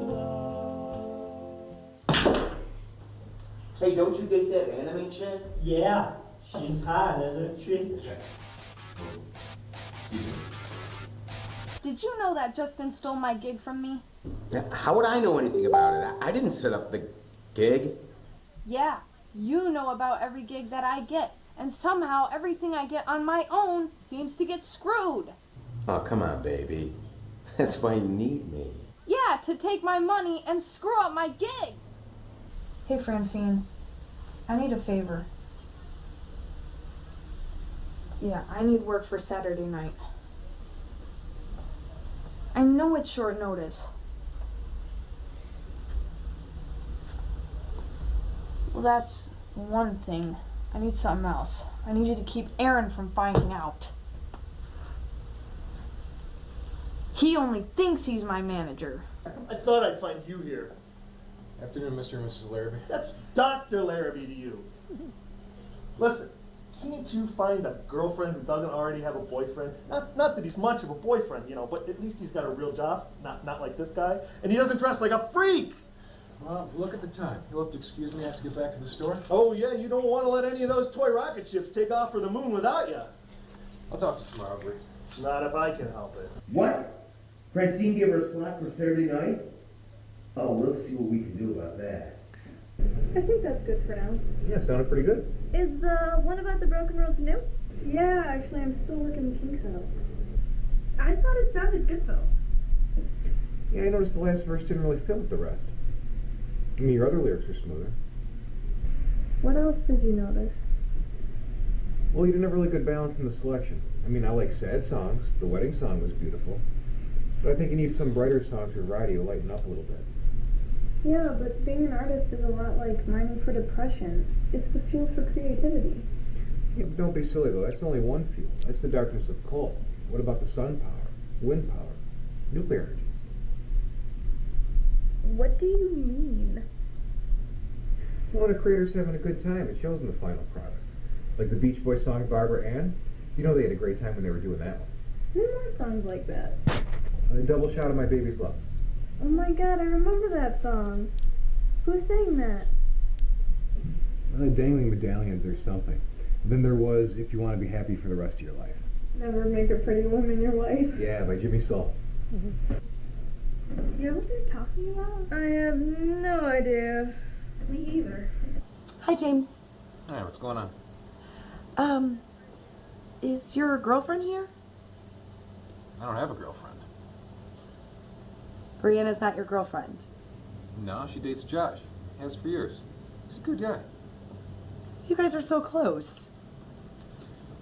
love. Hey, don't you date that anime chick? Yeah, she's hot, isn't she? Did you know that Justin stole my gig from me? How would I know anything about it? I didn't set up the gig. Yeah, you know about every gig that I get, and somehow everything I get on my own seems to get screwed. Oh, come on, baby. That's why you need me. Yeah, to take my money and screw up my gig. Hey, Francine. I need a favor. Yeah, I need work for Saturday night. I know it's short notice. Well, that's one thing. I need something else. I need you to keep Aaron from finding out. He only thinks he's my manager. I thought I'd find you here. Afternoon, Mr. and Mrs. Larrabee. That's Dr. Larrabee to you. Listen, can't you find a girlfriend who doesn't already have a boyfriend? Not that he's much of a boyfriend, you know, but at least he's got a real job, not like this guy. And he doesn't dress like a freak! Well, look at the time. You'll have to excuse me, I have to get back to the store. Oh yeah, you don't want to let any of those toy rocket ships take off for the moon without you. I'll talk to you tomorrow, Bree. Not if I can help it. What? Francine gave her a slot for Saturday night? Oh, we'll see what we can do about that. I think that's good for now. Yeah, sounded pretty good. Is the one about the broken roads new? Yeah, actually, I'm still working the kinks out. I thought it sounded good, though. Yeah, I noticed the last verse didn't really fit with the rest. I mean, your other lyrics were smoother. What else did you notice? Well, you didn't have really good balance in the selection. I mean, I like sad songs. The wedding song was beautiful. But I think you need some brighter songs for variety to lighten up a little bit. Yeah, but being an artist is a lot like mining for depression. It's the fuel for creativity. Yeah, but don't be silly, though. That's only one fuel. That's the darkness of coal. What about the sun power, wind power, nuclear energy? What do you mean? Well, when a creator's having a good time, it shows in the final product. Like the Beach Boys song Barbara Ann. You know they had a great time when they were doing that one. There are more songs like that. The double shot of My Baby's Love. Oh my god, I remember that song. Who sang that? Dangling Medallions or something. Then there was If You Want to Be Happy for the Rest of Your Life. Never make a pretty woman your wife. Yeah, by Jimmy Soul. Do you know what they're talking about? I have no idea. Me either. Hi, James. Hey, what's going on? Is your girlfriend here? I don't have a girlfriend. Brianna's not your girlfriend. No, she dates Josh. Has for years. He's a good guy. You guys are so close.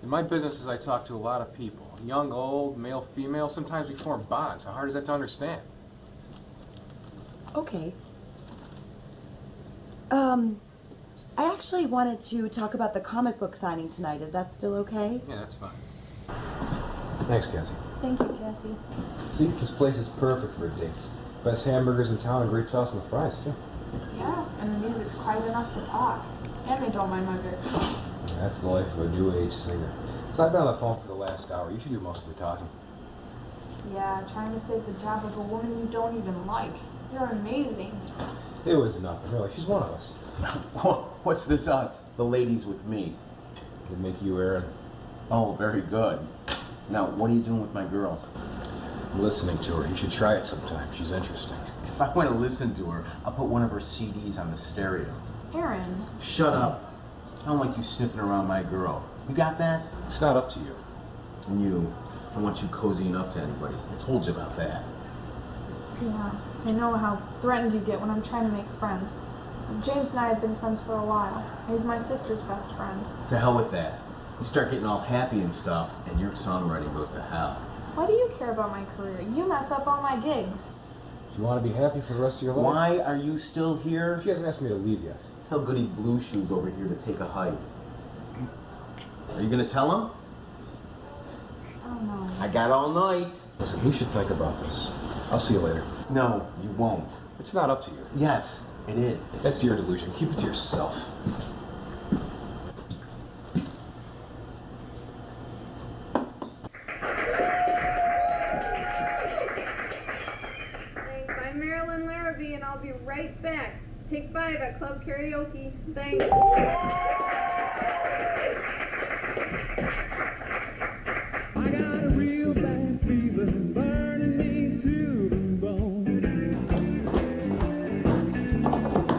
In my business, I talk to a lot of people. Young, old, male, female. Sometimes we form bonds. How hard is that to understand? Okay. I actually wanted to talk about the comic book signing tonight. Is that still okay? Yeah, that's fine. Thanks, Cassie. Thank you, Cassie. See, this place is perfect for dates. Best hamburgers in town and great sauce and the fries, too. Yeah, and the music's quiet enough to talk. And they don't mind my beer. That's the life of a new age singer. So I've been on the phone for the last hour. You should do most of the talking. Yeah, trying to save the job of a woman you don't even like. You're amazing. It was nothing, really. She's one of us. What's this us? The ladies with me. It'd make you Aaron. Oh, very good. Now, what are you doing with my girl? I'm listening to her. You should try it sometime. She's interesting. If I want to listen to her, I'll put one of her CDs on the stereo. Aaron. Shut up. I don't like you sniffing around my girl. You got that? It's not up to you. And you, I don't want you cozying up to anybody. I told you about that. Yeah, I know how threatened you get when I'm trying to make friends. James and I have been friends for a while. He's my sister's best friend. To hell with that. You start getting all happy and stuff, and your songwriting goes to hell. Why do you care about my career? You mess up all my gigs. Do you want to be happy for the rest of your life? Why are you still here? She hasn't asked me to leave yet. Tell Goody Blue Shoes over here to take a hike. Are you going to tell him? Oh, no. I got all night. Listen, we should think about this. I'll see you later. No, you won't. It's not up to you. Yes, it is. That's your delusion. Keep it to yourself. Thanks. I'm Marilyn Larrabee, and I'll be right back. Take 5 at Club Karaoke. Thanks. I got a real bad fever burning me to the bone.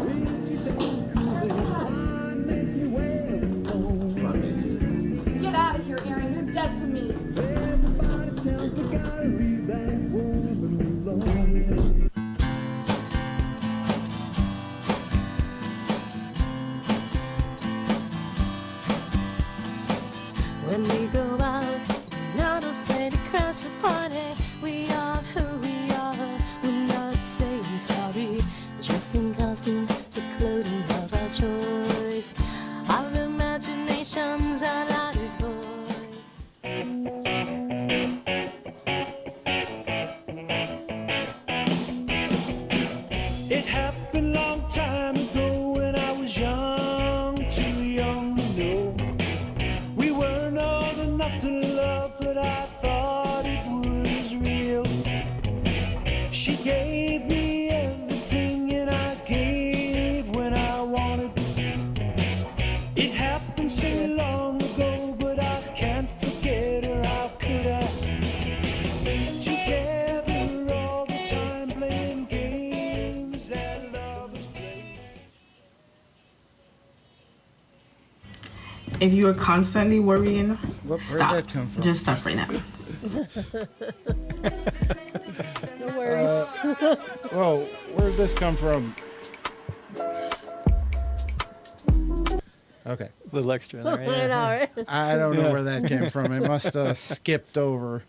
Whiskey don't cool it, wine makes me well alone. Get out of here, Aaron. You're dead to me. Everybody tells me gotta leave that woman alone. It happened long time ago when I was young, too young to know. We weren't old enough to love, but I thought it was real. She gave me everything and I gave when I wanted. It happened so long ago, but I can't forget her. How could I? Together all the time playing games that lovers play. If you are constantly worrying, Where'd stop. that come from? Just stop right now. No worries. Whoa, where'd this come from? Okay. A little extra in there. I know, right? I don't know Yeah. where that came from. It must have skipped over.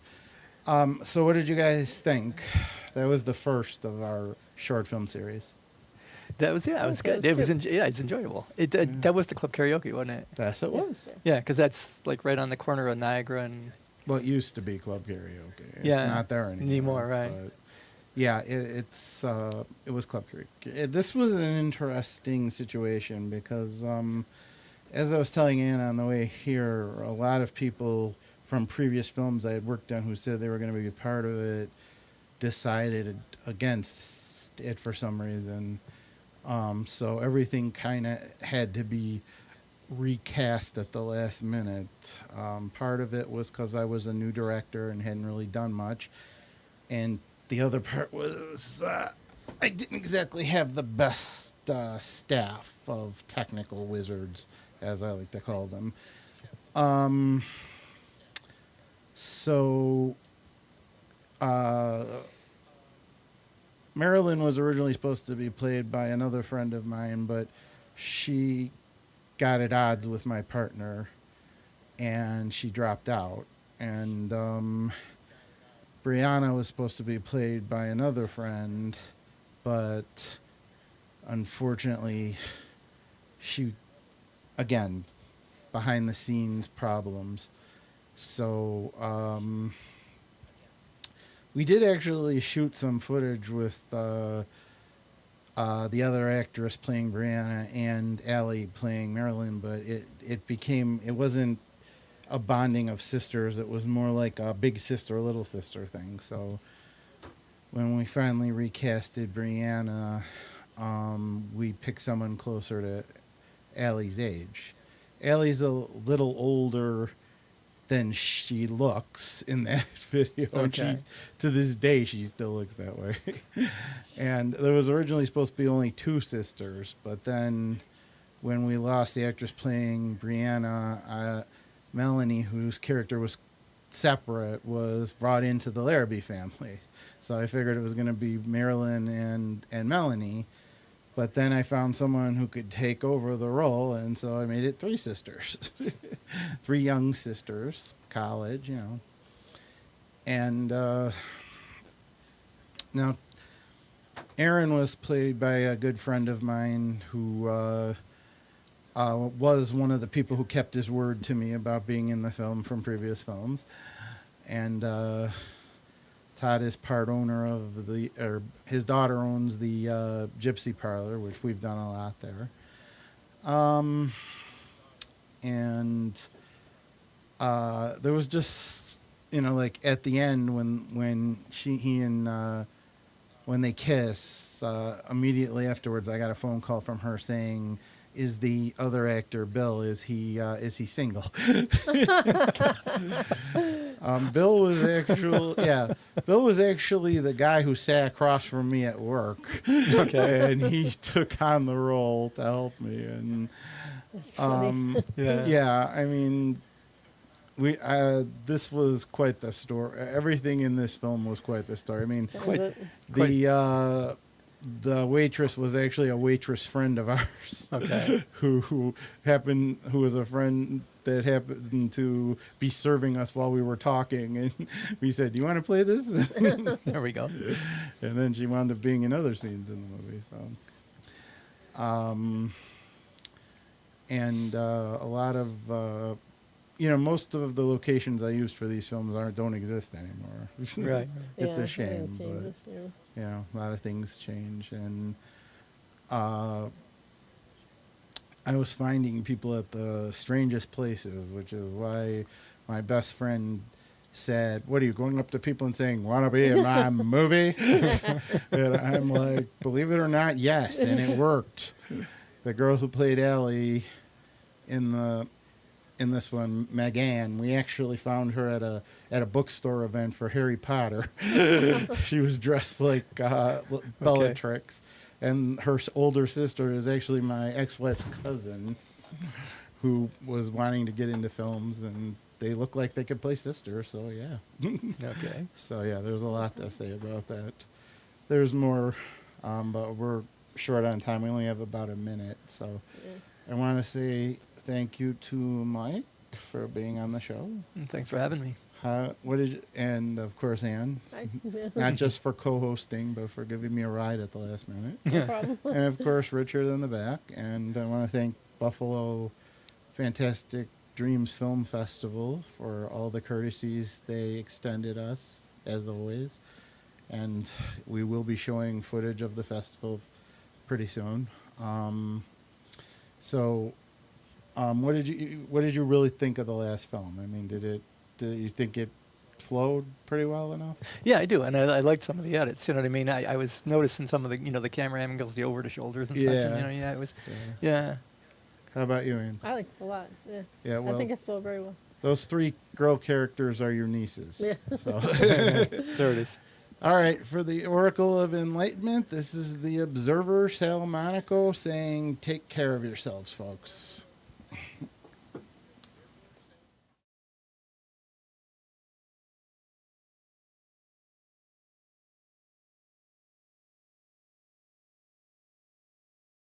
So what did you guys think? That was the first of our short film series. That was it was good. It was it's enjoyable. That was the club karaoke, wasn't it? Yes, it was. Yeah, because that's like right on the corner of Niagara and. Well, it used to be club karaoke. It's Yeah, not there anymore. right? But yeah, it was club karaoke. This was an interesting situation because, as I was telling Anna on the way here, a lot of people from previous films I had worked on who said they were going to be a part of it decided against it for some reason. So everything kind of had to be recast at the last minute. Part of it was because I was a new director and hadn't really done much. And the other part was I didn't exactly have the best staff of technical wizards, as I like to call them. So Marilyn was originally supposed to be played by another friend of mine, but she got at odds with my partner, and she dropped out. And Brianna was supposed to be played by another friend, but unfortunately, she, again, behind the scenes problems. So we did actually shoot some footage with the other actress playing Brianna and Allie playing Marilyn, but it wasn't a bonding of sisters. It was more like a big sister, little sister thing. So when we finally recasted Brianna, we picked someone closer to Allie's age. Allie's a little older than she looks in that video. Okay. And to this day, she still looks that way. And there was originally supposed to be only two sisters, but then when we lost the actress playing Brianna, Melanie, whose character was separate, was brought into the Larrabee family. So I figured it was going to be Marilyn and Melanie. But then I found someone who could take over the role, and so I made it three sisters. Three young sisters, college, you know. And now, Erin was played by a good friend of mine who was one of the people who kept his word to me about being in the film from previous films. And Todd is part owner of his daughter owns the Gypsy Parlor, which we've done a lot there. And there was just, like at the end when when they kiss, immediately afterwards I got a phone call from her saying, "Is the other actor Bill? Is he single?" Bill was actually the guy who sat across from me at work. Okay. And he took on the role to help me. And That's funny. yeah, I mean, this was quite the story. Everything in this film was quite the story. I mean, the waitress was actually a waitress friend of ours. Okay. who was a friend that happened to be serving us while we were talking, and we said, "Do you want to play this?" There we go. And then she wound up being in other scenes in the movie. So, and a lot of, most of the locations I used for these films don't exist anymore. Right. It's Yeah, a shame, yeah, it changes, but a lot of things change, and I was finding people at the strangest places, which is why my best friend said, "What are you going up to people and saying, want to be in my movie?" And I'm like, believe it or not, yes, and it worked. The girl who played Ellie in this one, Megan, we actually found her at a bookstore event for Harry Potter. She was dressed like Bellatrix, and her older sister is actually my ex-wife's cousin, who was wanting to get into films, and they look like they could play sisters. So yeah. Okay. So yeah, there's a lot to say about that. There's more, but we're short on time. We only have about a minute, so I want to say thank you to Mike for being on the show. And thanks for having me. And of course Ann, Hi. not just for co-hosting, but for giving me a ride at the last minute. No problem. And of course Richard in the back. And I want to thank Buffalo Fantastic Dreams Film Festival for all the courtesies they extended us, as always. And we will be showing footage of the festival pretty soon. What did you really think of the last film? I mean, did you think it flowed pretty well enough? Yeah, I do, and I liked some of the edits. You know what I mean? I was noticing some of the the camera angles, the over the shoulders and such. And, it was yeah. How about you, Ann? I liked it a lot. Yeah. Yeah, well, I think it flowed very well. Those 3 girl characters are your nieces. Yeah. So. There it is. All right, for the Oracle of Enlightenment, this is the Observer, Sal Monaco, saying, take care of yourselves, folks.